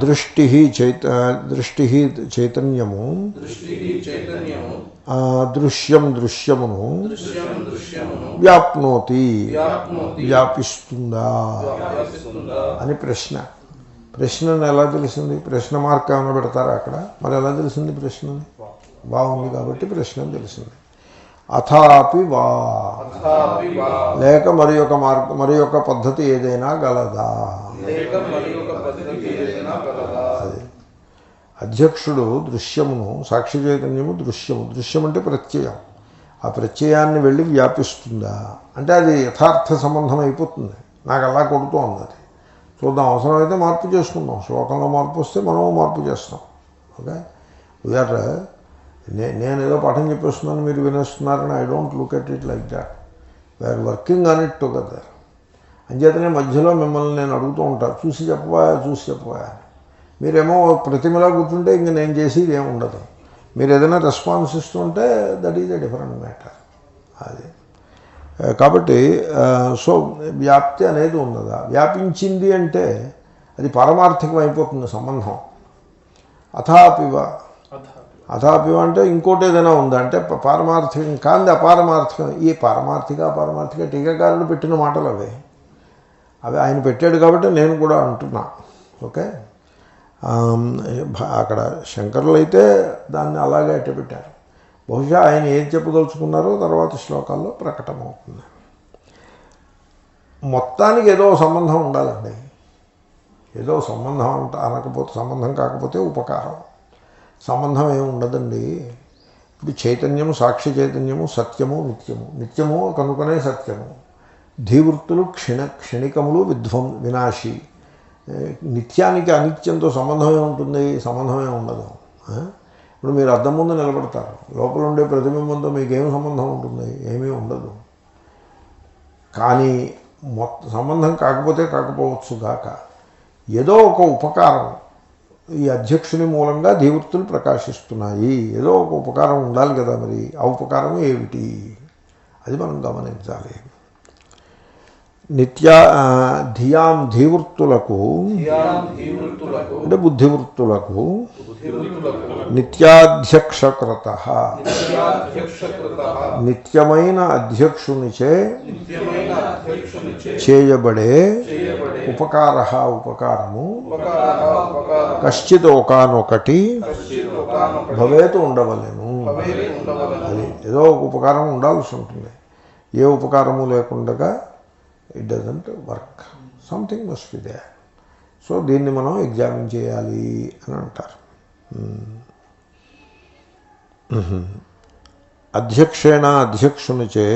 దృష్టి చైతన్యము దృశ్యమును వ్యాప్నోతి వ్యాప్నోతి వ్యాపిస్తుందా వ్యాపిస్తుందా అని ప్రశ్న. ప్రశ్నను ఎలా తెలిసింది? ప్రశ్న మార్క్ ఏమైనా పెడతారా అక్కడ? మరి ఎలా తెలిసింది ప్రశ్నని? బాగుంది కాబట్టి ప్రశ్న తెలిసింది. అథాపి వా, అథాపి వా, లేక మరి యొక్క పద్ధతి ఏదైనా గలదా? లేక మరి ఒక పద్ధతి ఏదైనా కలదా? అది అధ్యక్షుడు దృశ్యమును, సాక్షి చైతన్యము దృశ్యం అంటే ప్రత్యయం, ఆ ప్రత్యయాన్ని వెళ్ళి వ్యాపిస్తుందా అంటే అది యథార్థ సంబంధం అయిపోతుంది. నాకు అలా కొడుతోంది, అది చూద్దాం, అవసరమైతే మార్పు చేసుకుందాం. శ్లోకంలో మార్పు వస్తే మనం మార్పు చేస్తాం. ఓకే, వీఆర్ నేను ఏదో పాఠం చెప్పేస్తున్నాను, మీరు వినేస్తున్నారని I don't look at it like that. We're working on it together. అంచేతనే మధ్యలో మిమ్మల్ని నేను అడుగుతూ ఉంటాను, చూసి చెప్పవా అని. మీరేమో ప్రతిమలా కూర్చుంటే ఇంక నేను చేసేది ఏమి ఉండదు. మీరు ఏదైనా రెస్పాన్స్ ఇస్తుంటే that is a different matter. అది కాబట్టి సో వ్యాప్తి అనేది ఉన్నదా? వ్యాపించింది అంటే అది పారమార్థికం అయిపోతుంది సంబంధం. అథాపివ, అథాపివ అంటే ఇంకోటి ఏదైనా ఉందా అంటే పారమార్థికం కాంది అపారమార్థికం. ఈ పారమార్థిక టీకాకారులు పెట్టిన మాటలు అవి ఆయన పెట్టాడు కాబట్టి నేను కూడా అంటున్నా. ఓకే, అక్కడ శంకరులు అయితే దాన్ని అలాగే అట్ట పెట్టారు. బహుశా ఆయన ఏం చెప్పదలుచుకున్నారో తర్వాత శ్లోకాల్లో ప్రకటమవుతుంది. మొత్తానికి ఏదో సంబంధం ఉండాలండి. ఏదో సంబంధం అనకపోతే, సంబంధం కాకపోతే ఉపకారం. సంబంధం ఏమి ఉండదండి. ఇప్పుడు చైతన్యము, సాక్షి చైతన్యము సత్యము, నిత్యము కనుకనే సత్యము. ధీవృత్తులు క్షణికములు వినాశి. నిత్యానికి అనిత్యంతో సంబంధమే ఉంటుంది, సంబంధమే ఉండదు. ఇప్పుడు మీరు అద్దం ముందు నిలబడతారు, లోపల ఉండే ప్రతిబింబంతో మీకేం సంబంధం ఉంటుంది? ఏమీ ఉండదు. కానీ సంబంధం కాకపోవచ్చు గాక ఏదో ఒక ఉపకారం ఈ అధ్యక్షుని మూలంగా ధీవృత్తులు ప్రకాశిస్తున్నాయి. ఏదో ఒక ఉపకారం ఉండాలి కదా. మరి ఆ ఉపకారం ఏమిటి? అది మనం గమనించాలి. ధియాం ధీవృత్తులకు అంటే బుద్ధివృత్తులకు నిత్యాధ్యక్షకృత, నిత్యమైన అధ్యక్షునిచే చేయబడే ఉపకారము కశ్చిత్ ఒకానొకటి భవేతు ఉండవలెను. అది ఏదో ఒక ఉపకారం ఉండాల్సి ఉంటుంది. ఏ ఉపకారము లేకుండా it doesn't work. Something must be there. So దీన్ని మనం ఎగ్జామిన్ చేయాలి అని అంటారు. అధ్యక్షునిచే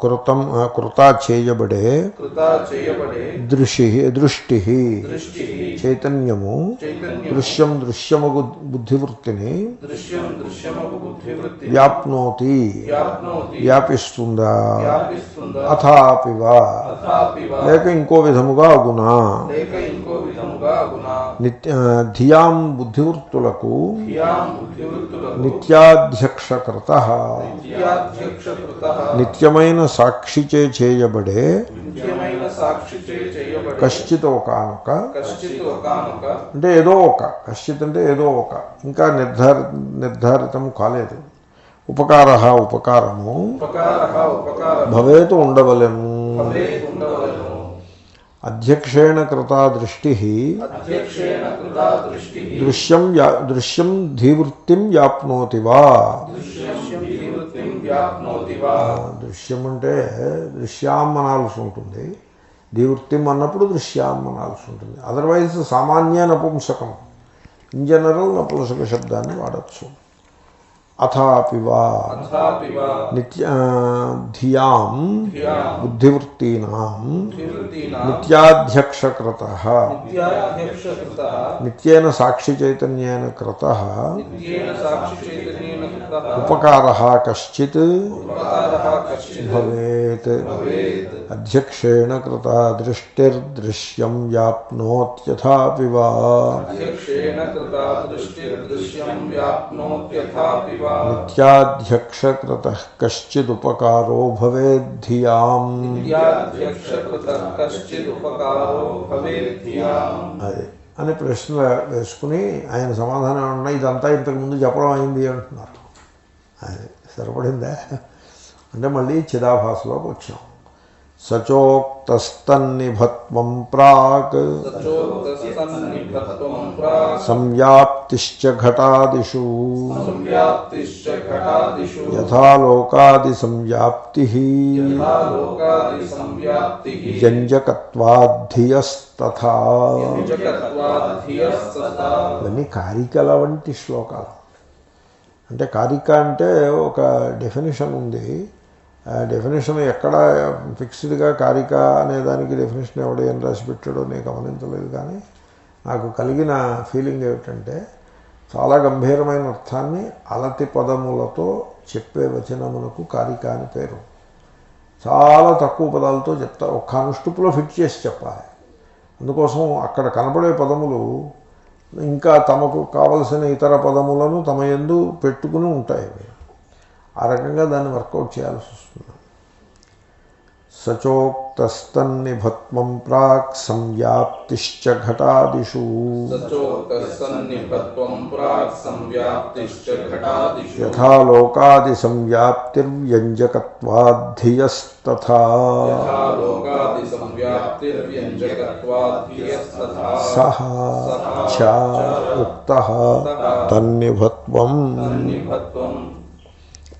కృతా చేయబడే దృష్టి చైతన్యము దృశ్యముగు బుద్ధివృత్తిని వ్యాప్నోతి వ్యాపిస్తుందా? అథాపివా లేక ఇంకో విధముగా అగునా. ధియాం బుద్ధివృత్తులకు నిత్యాధ్యక్షకృత నిత్యమైన సాక్షిచే చేయబడే కశ్చిత్ ఒకానొక అంటే ఏదో ఒక, కశ్చిత్ అంటే ఏదో ఒక, ఇంకా నిర్ధారితం కాలేదు. ఉపకారము భవేతు ఉండవలెను. అధ్యక్షేణ కృతా దృష్టి దృశ్యం ధీవృత్తిం వ్యాప్నోతి వా. దృశ్యం అంటే దృశ్యాం అనాల్సి ఉంటుంది, ధీవృత్తిం అన్నప్పుడు దృశ్యాం అనాల్సి ఉంటుంది. అదర్వైజ్ సామాన్య నపుంసకం, ఇన్ జనరల్ నపుంసక శబ్దాన్ని వాడచ్చు. అథాపివా ధియాం బుద్ధివృత్తీనాం నిత్యాధ్యక్షకృత నిత్యేన సాక్షి చైతన్యేన కృత ఉపకారః కశ్చిత్ భవేత్. అధ్యక్షేణ కృత దృష్టిర్దృశ్యం వ్యాప్నోత్యథాపి వా. నిత్యాధ్యక్షకృతః కశ్చిదుపకారో భవేద్ధియాం. అది అని ప్రశ్నలు వేసుకుని ఆయన సమాధానం ఏమన్నా ఇదంతా ఇంతకుముందు చెప్పడం అయింది అంటున్నారు. అది సరిపడిందా? అంటే మళ్ళీ చిదాభాసలోకి వచ్చాం. సచోక్తస్తన్నిభత్వం ప్రాక్ సచోక్తస్తన్నిభత్వం ప్రాక్ సంవ్యాప్తిశ్చ ఘటాదిషు సంవ్యాప్తిశ్చ ఘటాదిషు యథాలోకాది సంవ్యాప్తిః యథాలోకాది సంవ్యాప్తిః వ్యంజకత్వాద్ధియస్తథా. జగత్వాధియస్తథా. ఇవన్నీ కారికల వంటి శ్లోకాలు. అంటే కారిక అంటే ఒక డెఫినేషన్ ఉంది. ఆ డెఫినేషన్ ఎక్కడ ఫిక్స్డ్గా కారిక అనే దానికి డెఫినేషన్ ఎవడో ఏం రాసి పెట్టాడో నేను గమనించలేదు. కానీ నాకు కలిగిన ఫీలింగ్ ఏమిటంటే చాలా గంభీరమైన అర్థాన్ని అలతి పదములతో చెప్పే వచనమునకు కారిక అని పేరు. చాలా తక్కువ పదాలతో చెప్తారు, ఒక్క అనుష్టుపులో ఫిట్ చేసి చెప్పాలి. అందుకోసం అక్కడ కనపడే పదములు ఇంకా తమకు కావలసిన ఇతర పదములను తమ యందు పెట్టుకుని ఉంటాయి. ఆ రకంగా దాన్ని వర్కౌట్ చేయాల్సి వస్తుంది. సచోక్తస్తన్నిభత్వం ప్రాక్ సంవ్యాప్తిశ్చ ఘటాదిషు సచోక్తస్తన్నిభత్వం ప్రాక్ సంవ్యాప్తిశ్చ ఘటాదిషు యథాలోకాది సంవ్యాప్తిర్వ్యంజకత్వాద్ధియస్తథా. యథాలోకాది సంవ్యాప్తిర్వ్యంజకత్వాద్ధియస్తథా. సహ చ ఉక్తః తన్నిభత్వం తన్నిభత్వం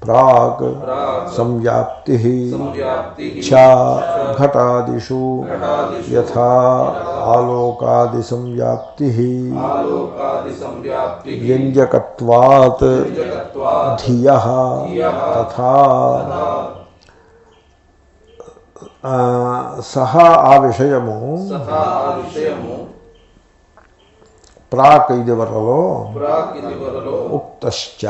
ప్రాక్ ప్రాక్ సంవ్యాప్తిః సంవ్యాప్తిః చ ఘటాదిషు యథా ఆలోకాది సంవ్యాప్తిః ఆలోకాది సంవ్యాప్తిః వ్యంజకత్వాత్ జగత్వాద్ ధియః తథా. సహ ఆ విషయము సహా ఆ విషయము ప్రాక్ ఇది వరలో ప్రాక్ ఇది వరలో ఉక్తశ్చ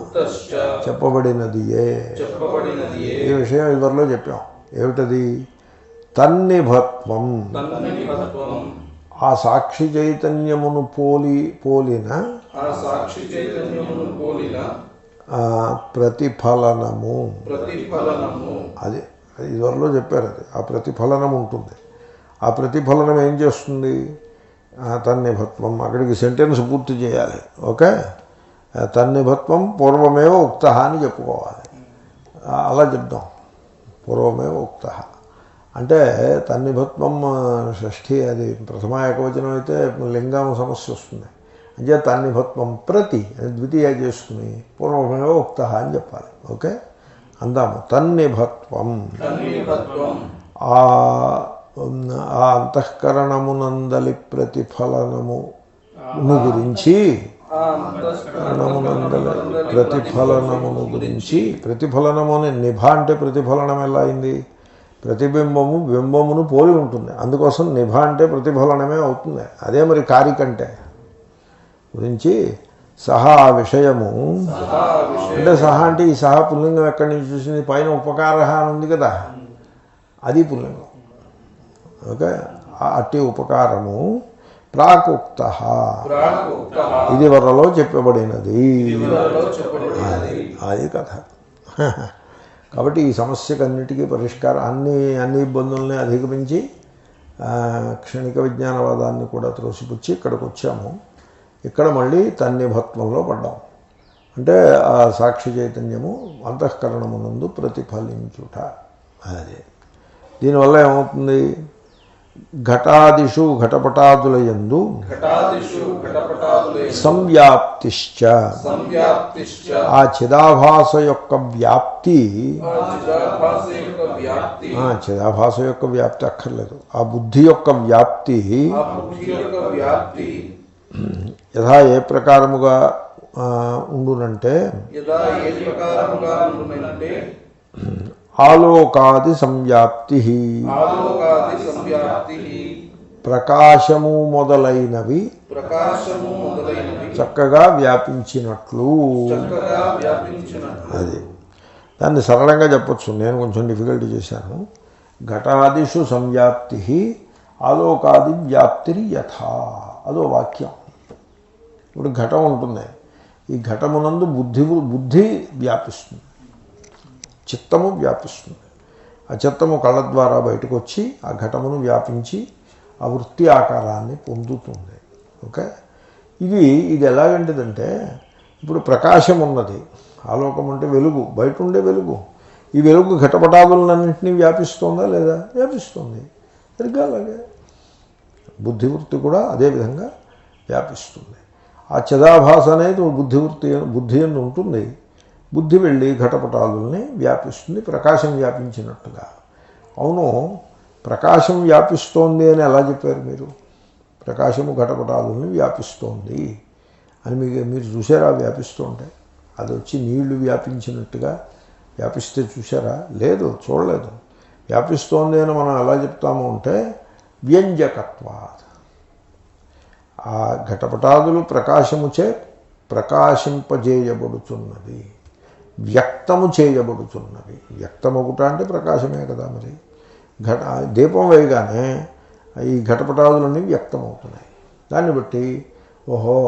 ఉక్తశ్చ చెప్పబడినదియే. చెప్పబడినదియే. ఈ విషయం ఇదివరలో చెప్పాం. ఏమిటది? తన్నిభత్వం. తన్నిభత్వం ఆ సాక్షి చైతన్యమును పోలిన ఆ సాక్షి చైతన్యమును పోలిన ప్రతిఫలనము. ప్రతిఫలనము. అది ఇదివరలో చెప్పారు. అది ఆ ప్రతిఫలనం ఉంటుంది. ఆ ప్రతిఫలనం ఏం చేస్తుంది? తన్నిభత్వం. అక్కడికి సెంటెన్స్ పూర్తి చేయాలి. ఓకే, తన్నిభత్వం పూర్వమేవ ఉక్త అని చెప్పుకోవాలి. అలా చెప్దాం. పూర్వమేవ ఉక్త అంటే తన్నిభత్వం షష్ఠి, అది ప్రథమ ఏకవచనం అయితే లింగం సమస్య వస్తుంది. అంటే తన్నిభత్వం ప్రతి అని ద్వితీయ చేసుకుని పూర్వమేవ ఉక్త అని చెప్పాలి. ఓకే, అందాము. తన్నిభత్వం తన్నిభత్వం ఆ అంతఃకరణమునందలి ప్రతిఫలనము గురించి ఆ కరణమునందలి ప్రతిఫలనమును గురించి. ప్రతిఫలనము అని నిభ అంటే ప్రతిఫలనం ఎలా అయింది? ప్రతిబింబము బింబమును పోలి ఉంటుంది. అందుకోసం నిభ అంటే ప్రతిఫలనమే అవుతుంది. అదే మరి కారికంటే గురించి సహా విషయము. అంటే సహా అంటే ఈ సహా పుల్లింగం ఎక్కడి నుంచి చూసింది? పైన ఉపకార అని ఉంది కదా, అది పుల్లింగం. ఓకే, అట్టి ఉపకారము ప్రాకుక్త ఇది వరలో చెప్పబడినది. అది కథ. కాబట్టి ఈ సమస్యకన్నిటికీ పరిష్కారం అన్ని ఇబ్బందుల్ని అధిగమించి క్షణిక విజ్ఞానవాదాన్ని కూడా త్రోసిపుచ్చి ఇక్కడికి వచ్చాము. ఇక్కడ మళ్ళీ తన్నిభత్వంలో పడ్డాం. అంటే ఆ సాక్షి చైతన్యము అంతఃకరణమునందు ప్రతిఫలించుట. అదే దీనివల్ల ఏమవుతుంది? ఘటాదిషు ఘటపటాదులయందు సంవ్యాప్తిశ్చ ఆ చిదాభాస యొక్క వ్యాప్తి. చిదాభాస యొక్క వ్యాప్తి అక్కర్లేదు, ఆ బుద్ధి యొక్క వ్యాప్తి యథా ఏ ప్రకారముగా ఉండునంటే ఆలోకాది సంవ్యాప్తి ప్రకాశము మొదలైనవి చక్కగా వ్యాపించినట్లు. అది దాన్ని సరళంగా చెప్పచ్చు. నేను కొంచెం డిఫికల్టీ చేశాను. ఘటాదిషు సంవ్యాప్తి ఆలోకాది వ్యాప్తిరి యథా. అదో వాక్యం. ఇప్పుడు ఘటం ఉంటుంది. ఈ ఘటమునందు బుద్ధి వ్యాపిస్తుంది, చిత్తము వ్యాపిస్తుంది. ఆ చిత్తము కళ్ళ ద్వారా బయటకు వచ్చి ఆ ఘటమును వ్యాపించి ఆ వృత్తి ఆకారాన్ని పొందుతుంది. ఓకే, ఇది ఎలాగంటిదంటే ఇప్పుడు ప్రకాశం ఉన్నది, ఆలోకం అంటే వెలుగు, బయట ఉండే వెలుగు. ఈ వెలుగు ఘటపటాదులన్నింటినీ వ్యాపిస్తోందా లేదా? వ్యాపిస్తుంది. సరిగ్గా అలాగే బుద్ధివృత్తి కూడా అదేవిధంగా వ్యాపిస్తుంది. ఆ చిదాభాస అనేది బుద్ధి అని ఉంటుంది. బుద్ధి వెళ్ళి ఘటపటాదుల్ని వ్యాపిస్తుంది, ప్రకాశం వ్యాపించినట్టుగా. అవును, ప్రకాశం వ్యాపిస్తోంది అని ఎలా చెప్పారు మీరు? ప్రకాశము ఘటపటాదుల్ని వ్యాపిస్తోంది అని మీరు చూసారా? వ్యాపిస్తుంటే అది వచ్చి నీళ్లు వ్యాపించినట్టుగా వ్యాపిస్తే చూసారా? లేదు, చూడలేదు. వ్యాపిస్తోంది అని మనం ఎలా చెప్తాము అంటే వ్యంజకత్వాత్. ఆ ఘటపటాదులు ప్రకాశముచే ప్రకాశింపజేయబడుతున్నవి, వ్యక్తము చేయబడుతున్నవి. వ్యక్తమొకట అంటే ప్రకాశమే కదా. మరి దీపం వేయగానే ఈ ఘటపటాదులన్నీ వ్యక్తమవుతున్నాయి. దాన్ని బట్టి ఓహో,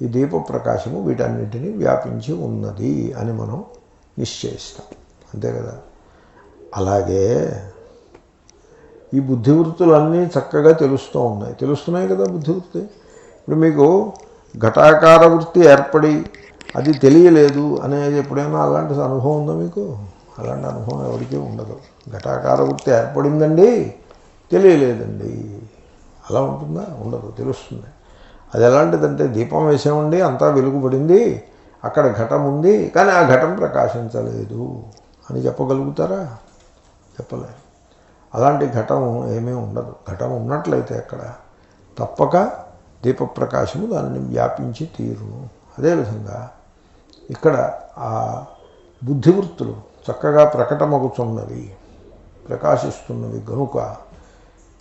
ఈ దీప ప్రకాశము వీటన్నింటినీ వ్యాపించి ఉన్నది అని మనం నిశ్చయిస్తాం. అంతే కదా. అలాగే ఈ బుద్ధివృత్తులన్నీ చక్కగా తెలుస్తున్నాయి కదా బుద్ధివృత్తి. ఇప్పుడు మీకు ఘటాకార వృత్తి ఏర్పడి అది తెలియలేదు అనేది ఎప్పుడైనా అలాంటి అనుభవం ఉందా మీకు? అలాంటి అనుభవం ఎవరికీ ఉండదు. ఘటాకార వృత్తి ఏర్పడిందండి, తెలియలేదండి, అలా ఉంటుందా? ఉండదు, తెలుస్తుంది. అది ఎలాంటిదంటే దీపం వేసామండి, అంతా వెలుగుపడింది, అక్కడ ఘటం ఉంది, కానీ ఆ ఘటం ప్రకాశించలేదు అని చెప్పగలుగుతారా? చెప్పలేరు. అలాంటి ఘటం ఏమీ ఉండదు. ఘటం ఉన్నట్లయితే అక్కడ తప్పక దీపప్రకాశము దానిని వ్యాపించి తీరును. అదేవిధంగా ఇక్కడ ఆ బుద్ధివృత్తులు చక్కగా ప్రకటమగుతున్నవి, ప్రకాశిస్తున్నవి గనుక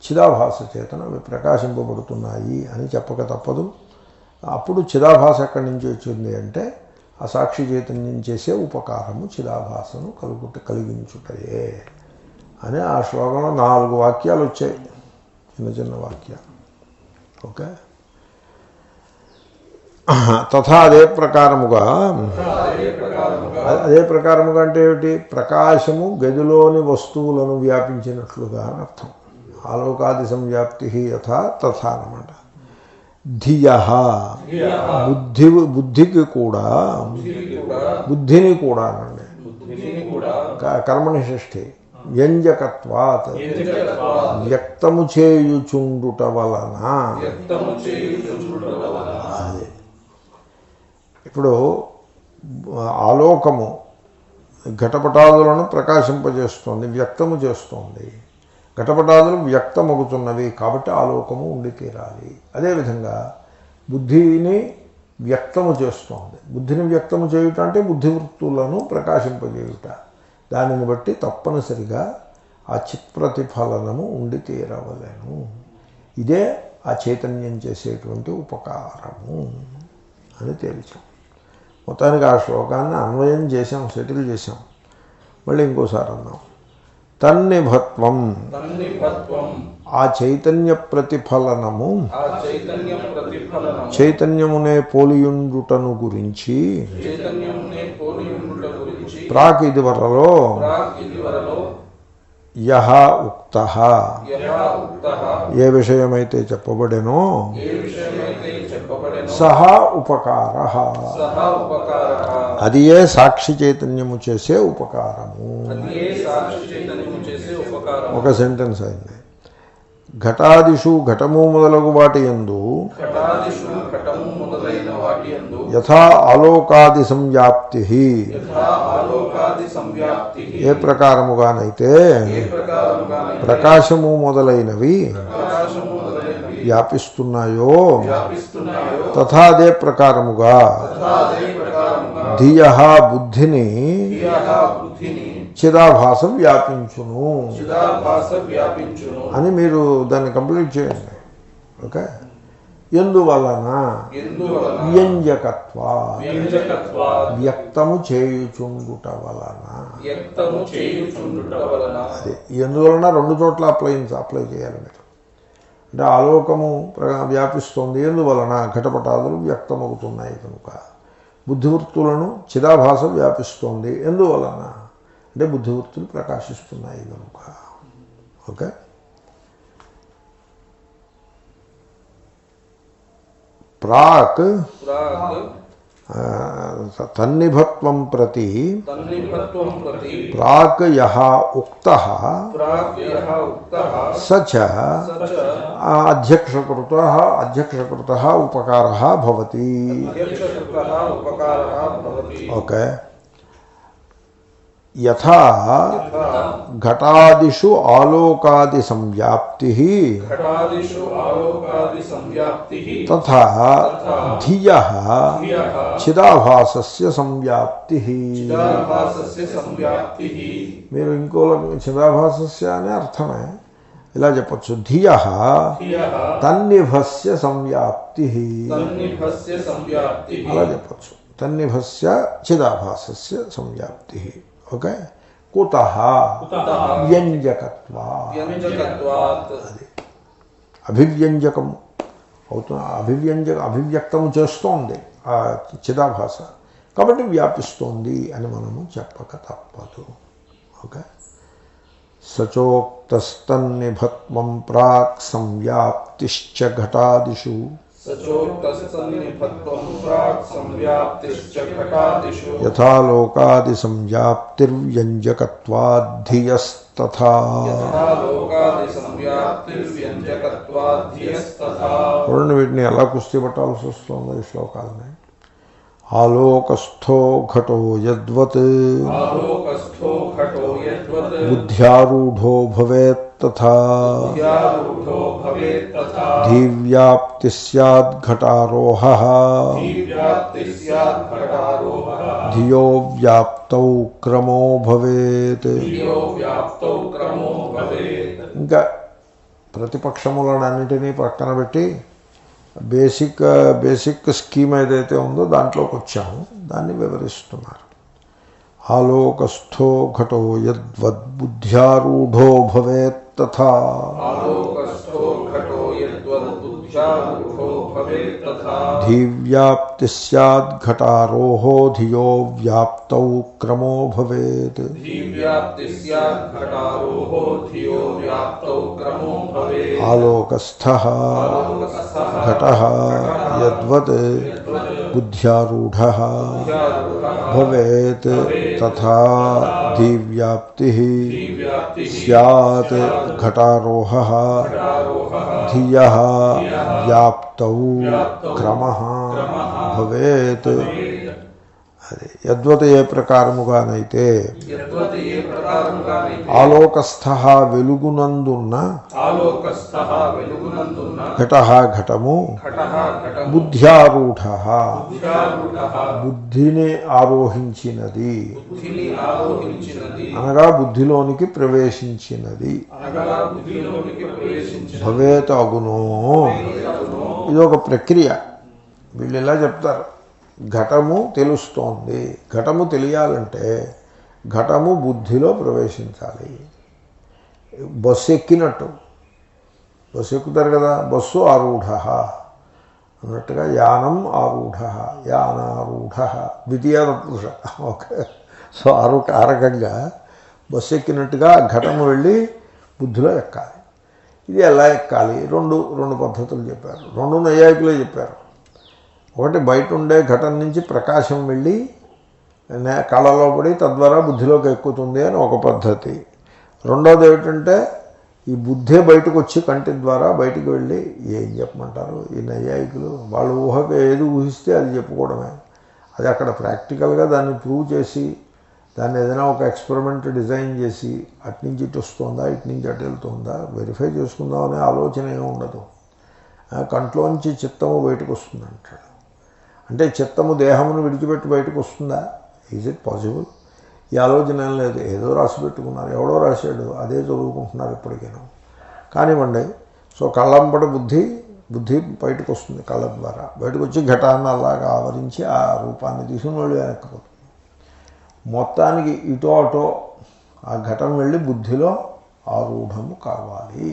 చిదాభాస చేతన అవి ప్రకాశింపబడుతున్నాయి అని చెప్పక తప్పదు. అప్పుడు చిదాభాస ఎక్కడి నుంచి వచ్చింది అంటే ఆ సాక్షి చైతన్యం చేసే ఉపకారము చిదాభాసను కలిగించుటయే అని ఆ శ్లోకంలో 4 వాక్యాలు వచ్చాయి, చిన్న చిన్న వాక్యాలు. ఓకే. తథా అదే ప్రకారముగా అంటే ఏమిటి? ప్రకాశము గదిలోని వస్తువులను వ్యాపించినట్లుగా అని అర్థం. ఆలోకాది సంవ్యాప్తి యథా తథా అన్నమాట. ధియ బుద్ధికి కూడా, బుద్ధిని కూడా అనండి, కర్మని షష్ఠి. వ్యంజకత్వాత్ వ్యక్తము చేయుచుండుట వలన. అదే ఇప్పుడు ఆలోకము ఘటపటాదులను ప్రకాశింపజేస్తోంది, వ్యక్తము చేస్తోంది. ఘటపటాదులు వ్యక్తమవుతున్నవి కాబట్టి ఆలోకము ఉండి తీరాలి. అదేవిధంగా బుద్ధిని వ్యక్తము చేస్తోంది. బుద్ధిని వ్యక్తము చేయుట అంటే బుద్ధివృత్తులను ప్రకాశింపజేయుట. దానిని బట్టి తప్పనిసరిగా ఆ చిత్ప్రతిఫలనము ఉండి తీరవలేను. ఇదే ఆ చైతన్యం చేసేటువంటి ఉపకారము అని తేల్చాం. మొత్తానికి ఆ శ్లోకాన్ని అన్వయం చేశాం, సెటిల్ చేశాం. మళ్ళీ ఇంకోసారి అన్నాం. తన్నిభత్వం, ఆ చైతన్య ప్రతిఫలనము, చైతన్యమునే పోలియుండుటను గురించి ప్రాక్ ఇదివరలో యహ ఉక్తః, ఏ విషయమైతే చెప్పబడెనో సహ ఉపకారః, అది ఏ సాక్షి చైతన్యము చేసే ఉపకారము. ఒక సెంటెన్స్ అయింది. ఘటాదిషు ఘటము మొదలగు వాటి యందు యథా ఆలోకాది సంవ్యాప్తి, ఏ ప్రకారముగానైతే ప్రకాశము మొదలైనవి వ్యాపిస్తున్నాయో తథాదే ప్రకారముగా ధియ బుద్ధిని చిదాభాస వ్యాపించును అని మీరు దాన్ని కంప్లీట్ చేయండి. ఓకే. ఎందువలన వ్యంజకత్వ, వ్యక్తము చేయుచుండుట వలన. అదే ఎందువలన 2 చోట్ల అప్లై చేయాలి మీరు. అంటే ఆలోకము వ్యాపిస్తోంది, ఎందువలన ఘటపటాదులు వ్యక్తమవుతున్నాయి కనుక. బుద్ధివృత్తులను చిదాభాస వ్యాపిస్తోంది, ఎందువలన అంటే బుద్ధివృత్తులు ప్రకాశిస్తున్నాయి కనుక. ఓకే. ప్రాక్ తన్నిభత్వం ప్రతి तन्निभत्वं प्रति ప్రాక్ యః ఉక్తః प्राक् यः उक्तः స చ स च అధ్యక్షకృతः ఉపకారः భవతి. अध्यक्षकृतः उपकारः भवति. ఓకే. యథా यथा ఘటాదిషు ఆలోకాది సంవ్యాప్తిః घटादिषु आलोकादिसंव्याप्तिः తథా ధియః धियः చిదాభాసస్య సంవ్యాప్తిః. चिदाभासस्य संव्याप्तिः. మీరు ఇంకో చిదాభాసస్య అనే అర్థమే ఇలా చెప్పచ్చు. ధియః धियः తన్నిభస్య సంవ్యాప్తిః तन्निभस्य संव्याप्तिः. అలా చెప్పచ్చు. తన్నిభస్య చిదాభాసస్య సంవ్యాప్తిః. ఓకే. కుతః कुतः వ్యంజకత్వాత్. व्यञ्जकत्वात् అభివ్యంజకము అవుతున్న అభివ్యక్తము చేస్తోంది ఆ చిదాభాస, కాబట్టి వ్యాపిస్తోంది అని మనము చెప్పక తప్పదు. ఓకే. సచోక్తస్తన్నిభత్వం ప్రాక్ సంవ్యాప్తిశ్చ ఘటాదిషు सचोक्तस्तन्निभत्वं प्राक् संव्याप्तिश्च घटादिषु యథా లోకాది సంవ్యాప్తిర్వ్యంజకత్వాద్ధియస్తథా. यथा लोकादिसंव्याप्तिर्व्यञ्जकत्वाद्धियस्तथा. చూడండి, వీటిని ఎలా కుస్తీ పట్టాల్సి వస్తుందో ఈ శ్లోకాలని. ఆలోకస్థో ఘటో యద్వత్ आलोकस्थो घटो यद्वत् బుద్ధ్యారూఢో భవేత్ తథా ध्यारूढो भवेत् तथा ధీవ్యాప్తి స్యాద్ ఘటారోహః व्याप्तिः स्यात् घटारोहः. ధియో వ్యాప్తౌ క్రమో భవేత్. धियो व्याप्तौ क्रमो भवेत्. ఇంకా ప్రతిపక్షములన్నింటినీ పక్కన పెట్టి బేసిక్ స్కీమ్ ఏదైతే ఉందో దాంట్లోకి వచ్చాము, దాన్ని వివరిస్తున్నారు. ఆలోకస్థో ఘటో యద్వద్బుద్ధ్యారూఢో భవేత్ తథా आलोकस्थो घटो यद्वद्बुद्ध्यारूढो भवेत् तथा ధీవ్యాప్తి స్యాద్ ఘటారోహో ధియో వ్యాప్తౌ క్రమో భవేత్. धिव्याप्तिः स्यात् घटारोहो धियो व्याप्तौ क्रमो भवेत्. ఆలోకస్థః आलोकस्थः ఘటః యద్వత్ బుద్ధ్యారూఢః భవేత్ తథా ధీవ్యాప్తిః व्याप्तिः స్యాత్ ఘటారోహః ధియః వ్యాప్తౌ క్రమః భవేత్. అది యద్వత్ ఏ ప్రకారముగానైతే यद्वत् ये प्रकारमुगानैते ఆలోకస్థః వెలుగునందున్న आलोकस्थः वेलुगुनन्दुन्न ఘటః ఘటము घटः घटम् బుద్ధ్యారూఢః बुद्ध्यारूढः బుద్ధిని ఆరోహించినది बुद्धिनि आरोहिंचिनदि అనగా బుద్ధిలోనికి ప్రవేశించినది. అనగా బుద్ధిలోనికి ప్రవేశించిన భవేత్ అగును. ఇది ఒక ప్రక్రియ. వీళ్ళు ఇలా చెప్తారు, ఘటము తెలుస్తోంది. ఘటము తెలియాలంటే ఘటము బుద్ధిలో ప్రవేశించాలి. బస్సు ఎక్కినట్టు, బస్సు ఎక్కుతారు కదా, బస్సు ఆరూఢ అన్నట్టుగా యానం ఆరూఢ యానారూఢ ద్వితీయ పురుష. ఓకే. సో ఆ రకంగా బస్సు ఎక్కినట్టుగా ఘటము వెళ్ళి బుద్ధిలో ఎక్కాలి. ఇది ఎలా ఎక్కాలి? రెండు పద్ధతులు చెప్పారు. రెండు నైయాయికులే చెప్పారు. ఒకటి బయట ఉండే ఘటన నుంచి ప్రకాశం వెళ్ళి కళలో పడి తద్వారా బుద్ధిలోకి ఎక్కుతుంది అని ఒక పద్ధతి. రెండోది ఏమిటంటే ఈ బుద్ధే బయటకు వచ్చి కంటి ద్వారా బయటికి వెళ్ళి, ఏం చెప్పమంటారు ఈ నైయాయికులు, వాళ్ళు ఊహకు ఏది ఊహిస్తే అది చెప్పుకోవడమే. అది అక్కడ ప్రాక్టికల్గా దాన్ని ప్రూవ్ చేసి దాన్ని ఏదైనా ఒక ఎక్స్పెరిమెంట్ డిజైన్ చేసి అట్నుంచి ఇటు వస్తుందా ఇటు నుంచి అటు వెళ్తుందా వెరిఫై చేసుకుందాం అనే ఆలోచన ఏమి ఉండదు. కంట్లోంచి చిత్తము బయటకు వస్తుంది అంటాడు. అంటే చిత్తము దేహమును విడిచిపెట్టి బయటకు వస్తుందా? Is it possible? ఈ ఆలోచన ఏం లేదు. ఏదో రాసి పెట్టుకున్నారు, ఎవడో రాశాడు, అదే చదువుకుంటున్నారు ఇప్పటికేనా. కానివ్వండి. సో కళ్ళంబడి బుద్ధి బయటకు వస్తుంది, కళ్ళ ద్వారా బయటకు వచ్చి ఘటాన్ని అలాగా ఆవరించి ఆ రూపాన్ని తీసుకుని వాళ్ళు వెనక్కిపోతుంది. మొత్తానికి ఇటో అటో ఆ ఘటన వెళ్ళి బుద్ధిలో ఆరూఢము కావాలి.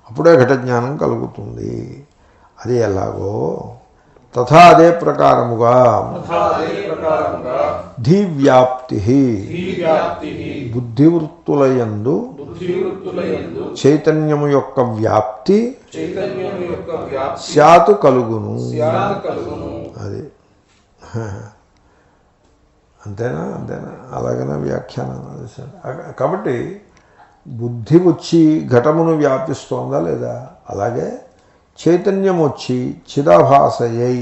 అప్పుడే ఘట జ్ఞానం కలుగుతుంది. అది ఎలాగో తథా అదే ప్రకారముగా ధీవ్యాప్తి బుద్ధివృత్తులయందు చైతన్యము యొక్క వ్యాప్తి స్యాత్ కలుగును. అది అంతేనా అలాగైనా వ్యాఖ్యానం చేశాను. కాబట్టి బుద్ధి వచ్చి ఘటమును వ్యాపిస్తోందా లేదా, అలాగే చైతన్యం వచ్చి చిదాభాసయ్యై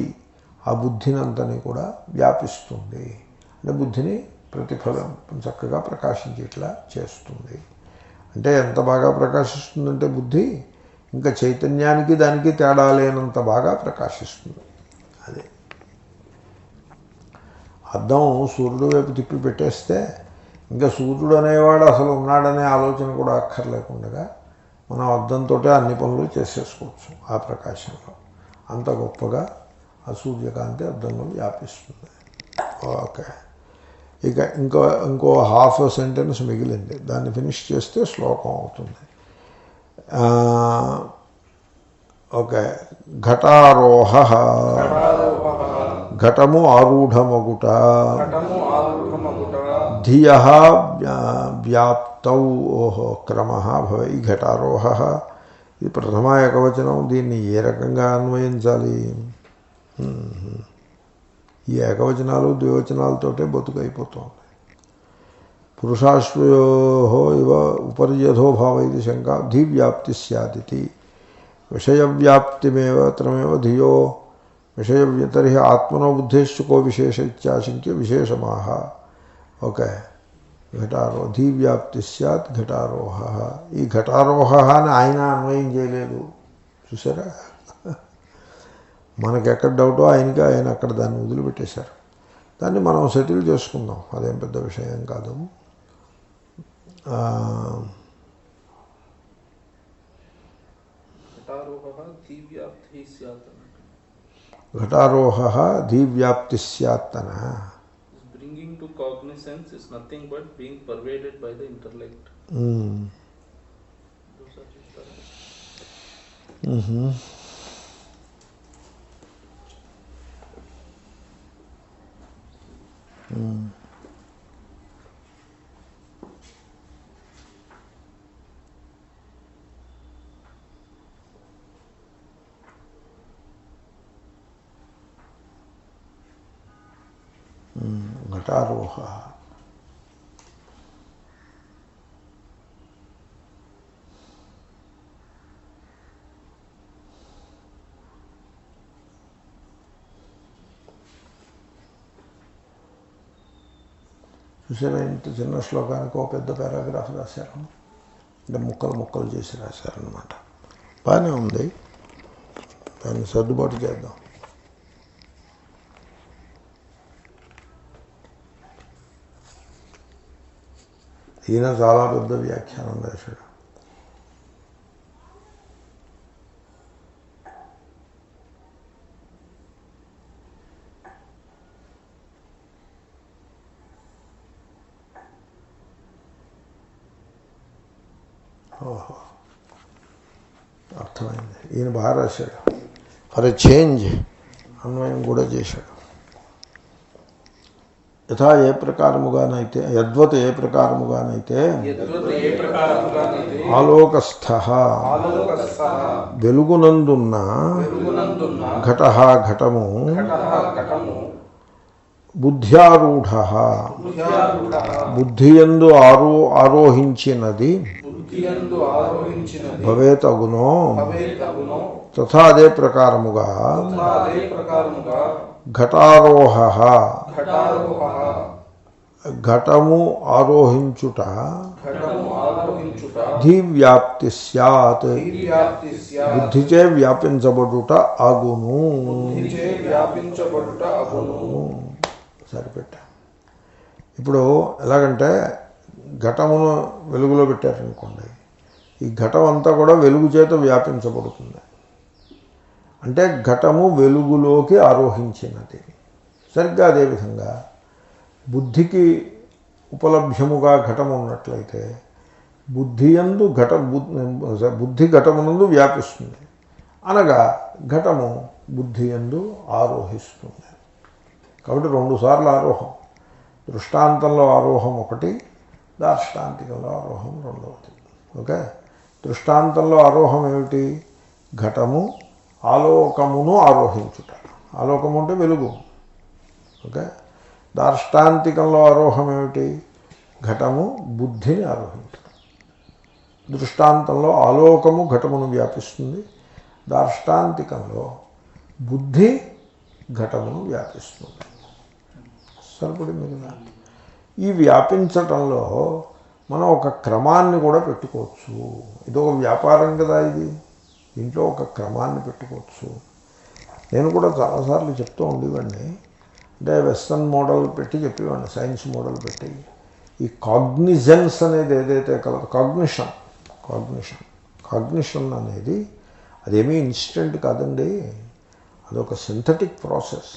ఆ బుద్ధినంతని కూడా వ్యాపిస్తుంది. అంటే బుద్ధిని ప్రతిఫలం చక్కగా ప్రకాశించేట్లా చేస్తుంది. అంటే ఎంత బాగా ప్రకాశిస్తుందంటే బుద్ధి ఇంకా చైతన్యానికి దానికి తేడా లేనంత బాగా ప్రకాశిస్తుంది. అదే అద్దం సూర్యుడు వైపు తిప్పి పెట్టేస్తే ఇంకా సూర్యుడు అనేవాడు అసలు ఉన్నాడనే ఆలోచన కూడా అక్కర్లేకుండా మనం అద్దంతో అన్ని పనులు చేసేసుకోవచ్చు. ఆ ప్రకాశంలో అంత గొప్పగా ఆ సూర్యకాంతి అద్దంలో వ్యాపిస్తుంది. ఓకే, ఇక ఇంకో హాఫ్ సెంటెన్స్ మిగిలింది, దాన్ని ఫినిష్ చేస్తే శ్లోకం అవుతుంది. ఓకే, ఘటారోహ ఘటము ఆరూఢమగుట ధియ వ్యాప్తౌ క్రమ భవ. ఈ ఘటారోహ ఇది ప్రథమ ఏకవచనం. దీన్ని ఏ రకంగా అన్వయించాలి? ఈ ఏకవచనాలు ద్వివచనాలతోటే బతుకైపోతుంది. పురుషాశ్వయో ఇవ ఉపర్యథో భావ ఇది శంక ధివ్యాప్తి స్యాదితి. విషయవ్యాప్తిమేవత్రమేవ ధియో విషయవ్యతరి ఆత్మనో బుద్ధేశ్చ కో విశేష ఇత్యాశంక్య విశేషమాహ. ఓకే, ఘటారో ధివ్యాప్తి స్యాత్ ఘటారోహ. ఈ ఘటారోహ అని ఆయన అన్వయం చేయలేదు, చూసారా? మనకెక్కడ డౌటో ఆయన అక్కడ దాన్ని వదిలిపెట్టేశారు. దాన్ని మనం సెటిల్ చేసుకుందాం, అదేం పెద్ద విషయం కాదు. ఘటారోహ ధివ్యాప్తి స్యాత్తన. Bringing to cognizance is nothing but being pervaded by the intellect. Those are just ఘటారోహ. చూసారా, ఇంత చిన్న శ్లోకానికి ఒక పెద్ద పారాగ్రాఫ్ రాశారు. అంటే ముక్కలు చేసి రాశారనమాట. బాగానే ఉంది, దాన్ని సర్దుబాటు చేద్దాం. ఈయన చాలా పెద్ద వ్యాఖ్యానం రాశాడు. ఓహో, అర్థమైంది. ఈయన బాగా రాశాడు. ఫర్ ఎ చేంజ్ అన్వయం కూడా చేశాడు. యథా ఏ ప్రకారముగానైతే యద్వత్ ఏ ప్రకారముగానైతే ఆలోకస్థ వెలుగునందున్న ఘట ఘటము బుద్ధ్యారూఢ బుద్ధియందు ఆరోహించినది భవేతగునో తథా అదే ప్రకారముగా ఘటారోహ ఘటము ఆరోహించుట ధివ్యాప్తి స్యాత్ బుద్ధిచే వ్యాపించబడుట అగును. సరిపెట్ట. ఇప్పుడు ఎలాగంటే ఘటమును వెలుగులో పెట్టారనుకోండి, ఈ ఘటం అంతా కూడా వెలుగు చేత వ్యాపించబడుతుంది. అంటే ఘటము వెలుగులోకి ఆరోహించినది. సరిగ్గా అదేవిధంగా బుద్ధికి ఉపలభ్యముగా ఘటము ఉన్నట్లయితే బుద్ధియందు బుద్ధి ఘటమునందు వ్యాపిస్తుంది. అనగా ఘటము బుద్ధియందు ఆరోహిస్తుంది. కాబట్టి 2 సార్లు ఆరోహం. దృష్టాంతంలో ఆరోహం ఒకటి, దార్ష్టాంతికంలో ఆరోహం రెండవది. ఓకే, దృష్టాంతంలో ఆరోహం ఏమిటి? ఘటము ఆలోకమును ఆరోహించుట. ఆలోకము అంటే వెలుగు. ఓకే. దార్ష్టాంతికంలో ఆరోహం ఏమిటి? ఘటము బుద్ధిని ఆరోహించడం. దృష్టాంతంలో ఆలోకము ఘటమును వ్యాపిస్తుంది, దార్ష్టాంతికంలో బుద్ధి ఘటమును వ్యాపిస్తుంది. సరిపడింది కదా. ఈ వ్యాపించటంలో మనం ఒక క్రమాన్ని కూడా పెట్టుకోవచ్చు. ఇదొక వ్యాపారం కదా ఇది. దీంట్లో ఒక క్రమాన్ని పెట్టుకోవచ్చు. నేను కూడా చాలాసార్లు చెప్తూ ఉండేవాడిని. అంటే వెస్టర్న్ మోడల్ పెట్టి చెప్పేవాడిని, సైన్స్ మోడల్ పెట్టి. ఈ కాగ్నిజెన్స్ అనేది ఏదైతే కలదో, కాగ్నిషన్ అనేది అదేమీ ఇన్స్టెంట్ కాదండి. అదొక సింథటిక్ ప్రాసెస్.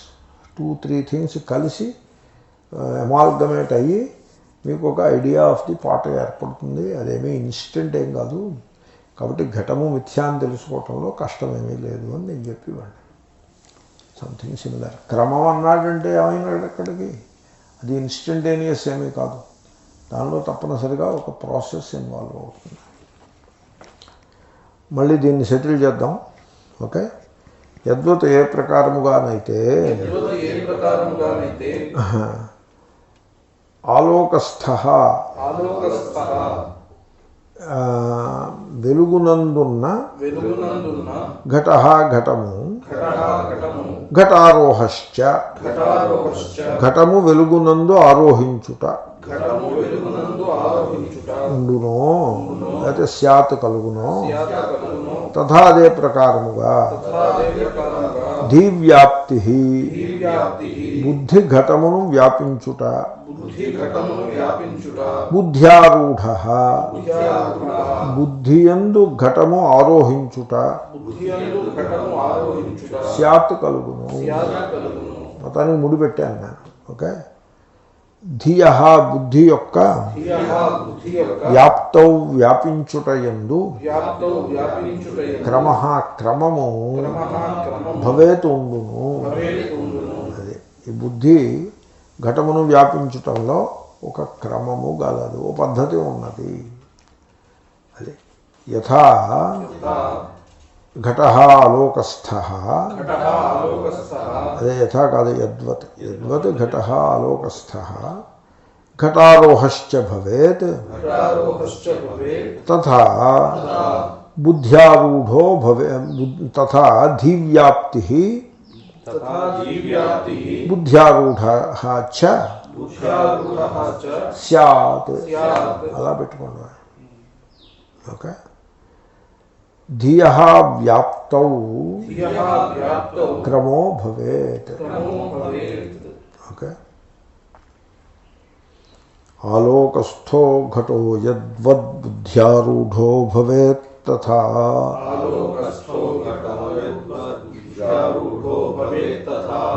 2-3 థింగ్స్ కలిసి అమాల్గమేట్ అయ్యి మీకు ఒక ఐడియా ఆఫ్ ది పార్ట్ ఏర్పడుతుంది. అదేమీ ఇన్స్టెంట్ ఏం కాదు. కాబట్టి ఘటము మిథ్యా అని తెలుసుకోవటంలో కష్టమేమీ లేదు అని నేను చెప్పేవాడిని. Something similar. క్రమం అన్నాడంటే ఏమైనాడు అక్కడికి? అది ఇన్స్టంటేనియస్ ఏమీ కాదు. దానిలో తప్పనిసరిగా ఒక ప్రాసెస్ ఇన్వాల్వ్ అవుతుంది. మళ్ళీ దీన్ని సెటిల్ చేద్దాం. ఓకే. యద్వత్ ఏ ప్రకారముగానైతే ఆలోకస్థ వెలుగునందున్న ఘట ఘటము ఘటారోహశ్చ ఘటము వెలుగునందు ఆరోహించుట ఉండునో అయితే స్యాత్ కలుగునో తథా అదే ప్రకారముగా ధీవ్యాప్తి బుద్ధి ఘటమును వ్యాపించుట బుద్ధ్యారూఢ బుద్ధియందు ఘటము ఆరోహించుట స్యాత్ కలుగును. మొత్తానికి ముడిపెట్టాను నేను. ఓకే. ధియ బుద్ధి యొక్క వ్యాప్తౌ వ్యాపించుటయందు క్రమ క్రమము భవేతు ఉండును. అదే ఈ బుద్ధి ఘటమును వ్యాపించటంలో ఒక క్రమము గలదు, ఓ పద్ధతి ఉన్నది. అదే యథా ఘట ఆలోకస్థ, అదే యథా కాదు యద్వత్, యద్వత్ ఘట ఆలోకస్థ ఘటారోహశ్చ భవేత్ తథా బుద్ధ్యారూఢో భవే తథా ధీవ్యాప్తి బుద్ధ్యారూఢ చ స్యాత్. అలా పెట్టుకోండి. ఓకే. ధియ వ్యాప్తౌ క్రమో భవేత్. ఓకే. ఆలోకస్థో ఘటో యద్వద్బుద్ధ్యారూఢో భవేత్ తథా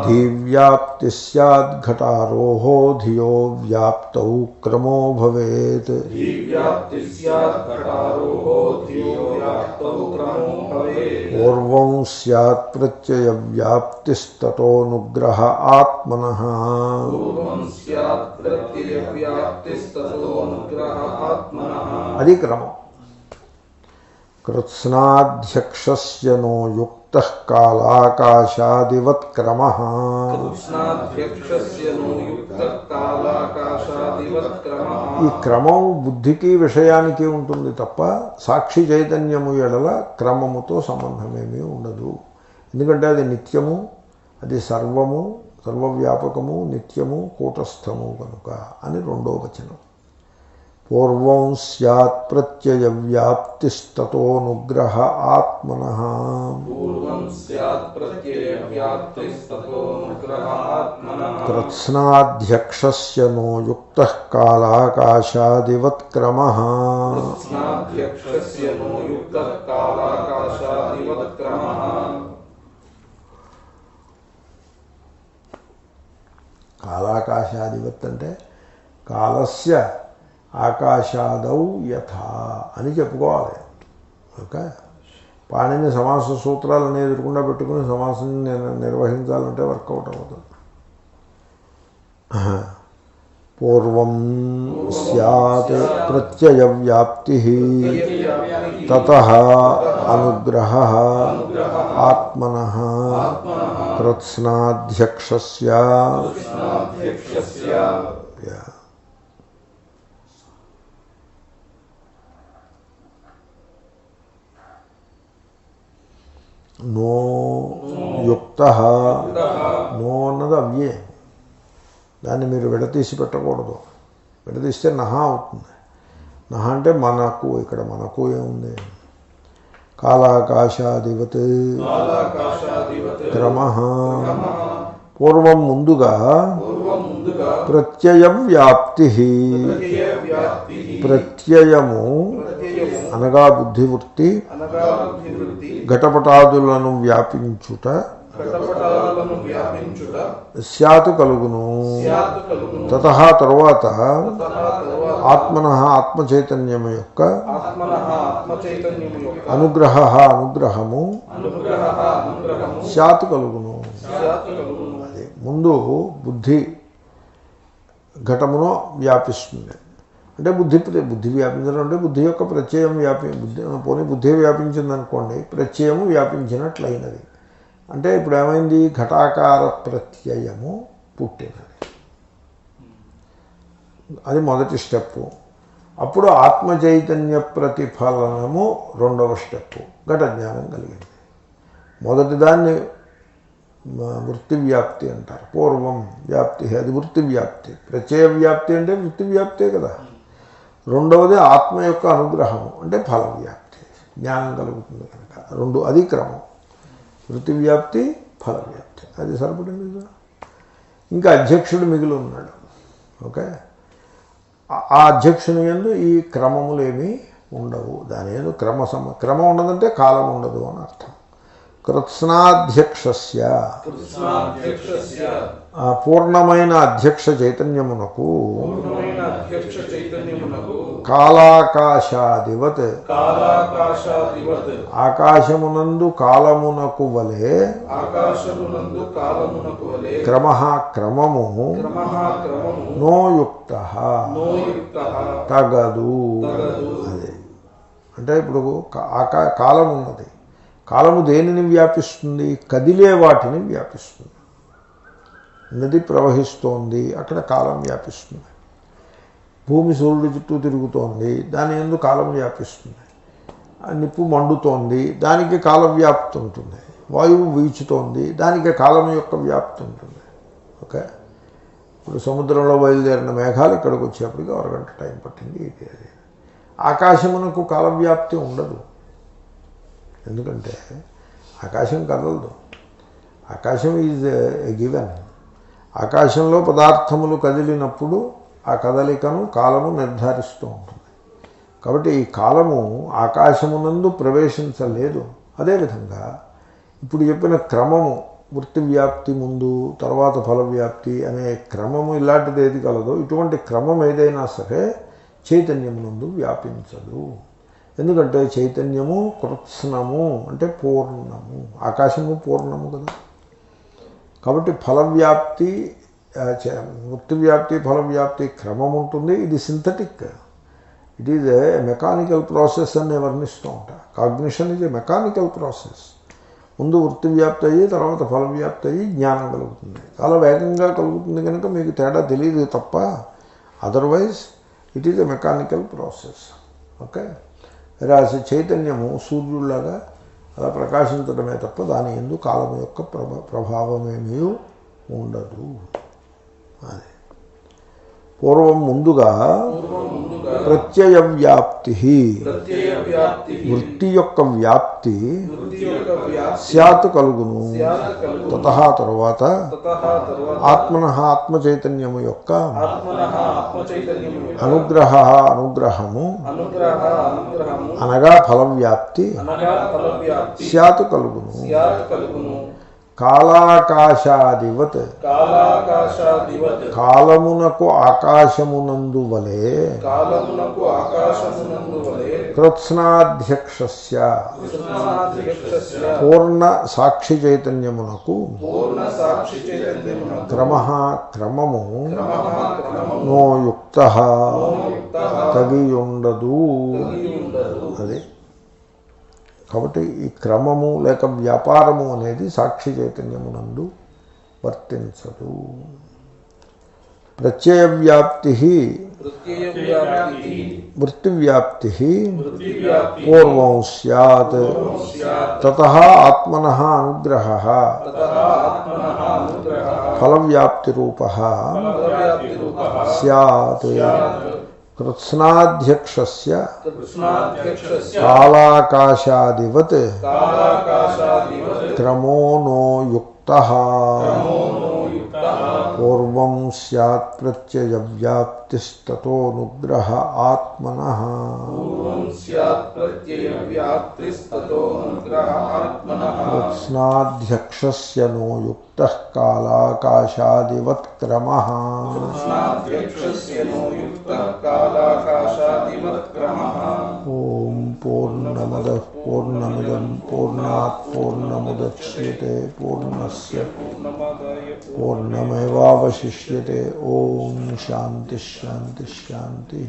ధీవ్యాప్తి స్యాద్ ఘటారోహో ధియో వ్యాప్తౌ క్రమో భవేత్. పూర్వం స్యాత్ ప్రత్యయ వ్యాప్తిస్తతోనుగ్రహ ఆత్మనః. అది క్రమం. కృత్స్నాధ్యక్షస్య నో యుక్తః కాలాకాశాదివత్ క్రమః. ఈ క్రమం బుద్ధికి విషయానికి ఉంటుంది తప్ప సాక్షి చైతన్యము ఎడల క్రమముతో సంబంధమేమీ ఉండదు. ఎందుకంటే అది నిత్యము, అది సర్వము, సర్వవ్యాపకము, నిత్యము, కూటస్థము కనుక అని రెండో వచనం. పూర్వం స్యాత్ ప్రత్యయ వ్యాప్తిస్తతోనుగ్రహ ఆత్మనః. కృత్స్నాధ్యక్షస్య నో యుక్తః కాలాకాశాదివత్ క్రమః. కాలాకాశాదివత్ అంటే కాలస్య ఆకాశాదౌ యథా అని చెప్పుకోవాలి. ఓకే. పాణిని సమాస సూత్రాలను ఎదుర్కొండా పెట్టుకుని సమాసం నిర్వహించాలంటే వర్కౌట్ అవుతుంది. పూర్వం స్యాత్ ప్రత్యయ వ్యాప్తి తతః అనుగ్రహः ఆత్మనః కృత్స్నాధ్యక్షస్య నో యుక్తః నో అన్నది అవ్యే, దాన్ని మీరు విడతీసి పెట్టకూడదు. విడదీస్తే నహ అవుతుంది. నహ అంటే మనకు, ఇక్కడ మనకు ఏముంది? కాలాకాశాదివత్ క్రమః పూర్వం ముందుగా ప్రత్యయ వ్యాప్తి, ప్రత్యయము అనగా బుద్ధివృత్తి ఘటపటాదులను వ్యాపించుట స్యాతు కలుగును. తతః తరువాత ఆత్మనః ఆత్మచైతన్యము యొక్క అనుగ్రహ అనుగ్రహము స్యాతు కలుగును. అది ముందు బుద్ధి ఘటమును వ్యాపిస్తుంది. అంటే బుద్ధి వ్యాపించడం అంటే బుద్ధి యొక్క ప్రత్యయం బుద్ధి వ్యాపించిందనుకోండి, ప్రత్యయము వ్యాపించినట్లయినది. అంటే ఇప్పుడు ఏమైంది? ఘటాకార ప్రత్యయము పుట్టినది. అది మొదటి స్టెప్పు. అప్పుడు ఆత్మచైతన్య ప్రతిఫలనము రెండవ స్టెప్పు. ఘట జ్ఞానం కలిగింది. మొదటి దాన్ని వృత్తి వ్యాప్తి అంటారు. పూర్వం వ్యాప్తి, అది వృత్తి వ్యాప్తి. ప్రత్యయ వ్యాప్తి అంటే వృత్తి వ్యాప్తే కదా. రెండవది ఆత్మ యొక్క అనుగ్రహము అంటే ఫల వ్యాప్తి, జ్ఞానం కలుగుతుంది కనుక రెండు. అది క్రమం. వృత్తి వ్యాప్తి, ఫల వ్యాప్తి, అది సరిపడింది కదా. ఇంకా అధ్యక్షుడు మిగిలి ఉన్నాడు. ఓకే, ఆ అధ్యక్షుని యందు ఈ క్రమములు ఏమీ ఉండవు. దాని యందు క్రమం ఉండదంటే కాలం ఉండదు అని అర్థం. కృత్స్నాధ్యక్షస్య పూర్ణమైన అధ్యక్ష చైతన్యమునకు కాలాకాశాదివత్ ఆకాశమునందు కాలమునకు వలె క్రమః క్రమము నో యుక్తః తగదు. అదే అంటే ఇప్పుడు కాలం ఉన్నది. కాలము దేనిని వ్యాపిస్తుంది? కదిలే వాటిని వ్యాపిస్తుంది. నది ప్రవహిస్తోంది, అక్కడ కాలం వ్యాపిస్తుంది. భూమి సూర్యుడి చుట్టూ తిరుగుతోంది, దాని యందు కాలం వ్యాపిస్తుంది. నిప్పు మండుతోంది, దానికి కాలం వ్యాప్తి ఉంటుంది. వాయువు వీచుతోంది, దానికి కాలం యొక్క వ్యాప్తి ఉంటుంది. ఓకే, ఇప్పుడు సముద్రంలో బయలుదేరిన మేఘాలు ఇక్కడికి వచ్చేప్పటికి అరగంట టైం పట్టింది. ఇది అది. ఆకాశమునకు కాల వ్యాప్తి ఉండదు. ఎందుకంటే ఆకాశం కదలదు. ఆకాశం ఈజ్ ఎ గివెన్. ఆకాశంలో పదార్థములు కదిలినప్పుడు ఆ కదలికను కాలము నిర్ధారిస్తూ ఉంటుంది. కాబట్టి ఈ కాలము ఆకాశమునందు ప్రవేశించలేదు. అదేవిధంగా ఇప్పుడు చెప్పిన క్రమము, వృత్తి వ్యాప్తి ముందు తర్వాత ఫల వ్యాప్తి అనే క్రమము ఇలాంటిది ఏది కలదో, ఇటువంటి క్రమం ఏదైనా సరే చైతన్యమునందు వ్యాపించదు. ఎందుకంటే చైతన్యము కృత్స్నము అంటే పూర్ణము. ఆకాశము పూర్ణము కదా. కాబట్టి ఫలవ్యాప్తి, వృత్తి వ్యాప్తి, ఫల వ్యాప్తి క్రమం ఉంటుంది. ఇది synthetic. It is a mechanical process అని వర్ణిస్తూ ఉంటా. Cognition is a mechanical process. ముందు వృత్తి వ్యాప్తి అయ్యి తర్వాత ఫల వ్యాప్తి అయ్యి జ్ఞానం కలుగుతుంది. చాలా వేగంగా కలుగుతుంది కనుక మీకు తేడా తెలియదు తప్ప, otherwise it is a mechanical process. Okay, రాసి చైతన్యము సూర్యుడిలాగా అలా ప్రకాశించడమే తప్ప దాని యందు కాలం యొక్క ప్రభావమేమీ ఉండదు. అది పూర్వం ముందుగా ప్రత్యయ వ్యాప్తి, వృత్తి యొక్క వ్యాప్తి స్యాత్ కలుగును. తతః తరువాత ఆత్మనః ఆత్మచైతన్యము యొక్క అనుగ్రహ అనుగ్రహము అనగా ఫలవ్యాప్తి స్యాత్ కలుగును. కాలాకాశాదివత్ కాలాకాశాదివత్ కాలమునకు ఆకాశమునందు వలె కాలమునకు ఆకాశమునందు వలె కృత్స్నాధ్యక్షస్య కృష్ణాధ్యక్షస్య పూర్ణ సాక్షి చైతన్యమునకు పూర్ణ సాక్షి చైతన్యమునకు క్రమము క్రమము నో యుక్త యుక్తః తగియుండదు. ఉండదు. అది కాబట్టి ఈ క్రమము లేక వ్యాపారము అనేది సాక్షి చైతన్యమునందు వర్తించదు. ప్రత్యయ వ్యాప్తి ప్రత్యయ వ్యాప్తి వృత్తివ్యాప్తి వృత్తివ్యాప్తి పూర్వం స్యాత్ స్యాత్ తతః ఆత్మనః అనుగ్రహః తతః ఆత్మనః అనుగ్రహః ఫలవ్యాప్తిరూపః ఫలవ్యాప్తిరూపః స్యాత్. కృత్స్నాధ్యక్షస్య కృష్ణాధ్యక్షస్య కాలాకాశాదివత్ కాలాకాశాదివత్ క్రమో నో యుక్తః క్రమో యుక్తః పూర్వం స్యాత్ ప్రత్యయ వ్యాప్తిస్తతోనుగ్రహ ఆత్మనః. పూర్వం స్యాత్ ప్రత్యయ వ్యాప్తిస్తతో అనుగ్రహ ఆత్మనః కృత్స్నాధ్యక్షస్య నో యుక్తః కాలాకాశాదివత్ క్రమః. కృష్ణాధ్యక్షస్య నో యుక్తః కాలాకాశాదివత్ క్రమః. ఓం పూర్ణమదః పూర్ణమిదం పూర్ణాత్ పూర్ణముదచ్యతే పూర్ణస్య పూర్ణమాదాయ పూర్ణమేవావశిష్యతే. ఓం శాంతి శాంతి శాంతి.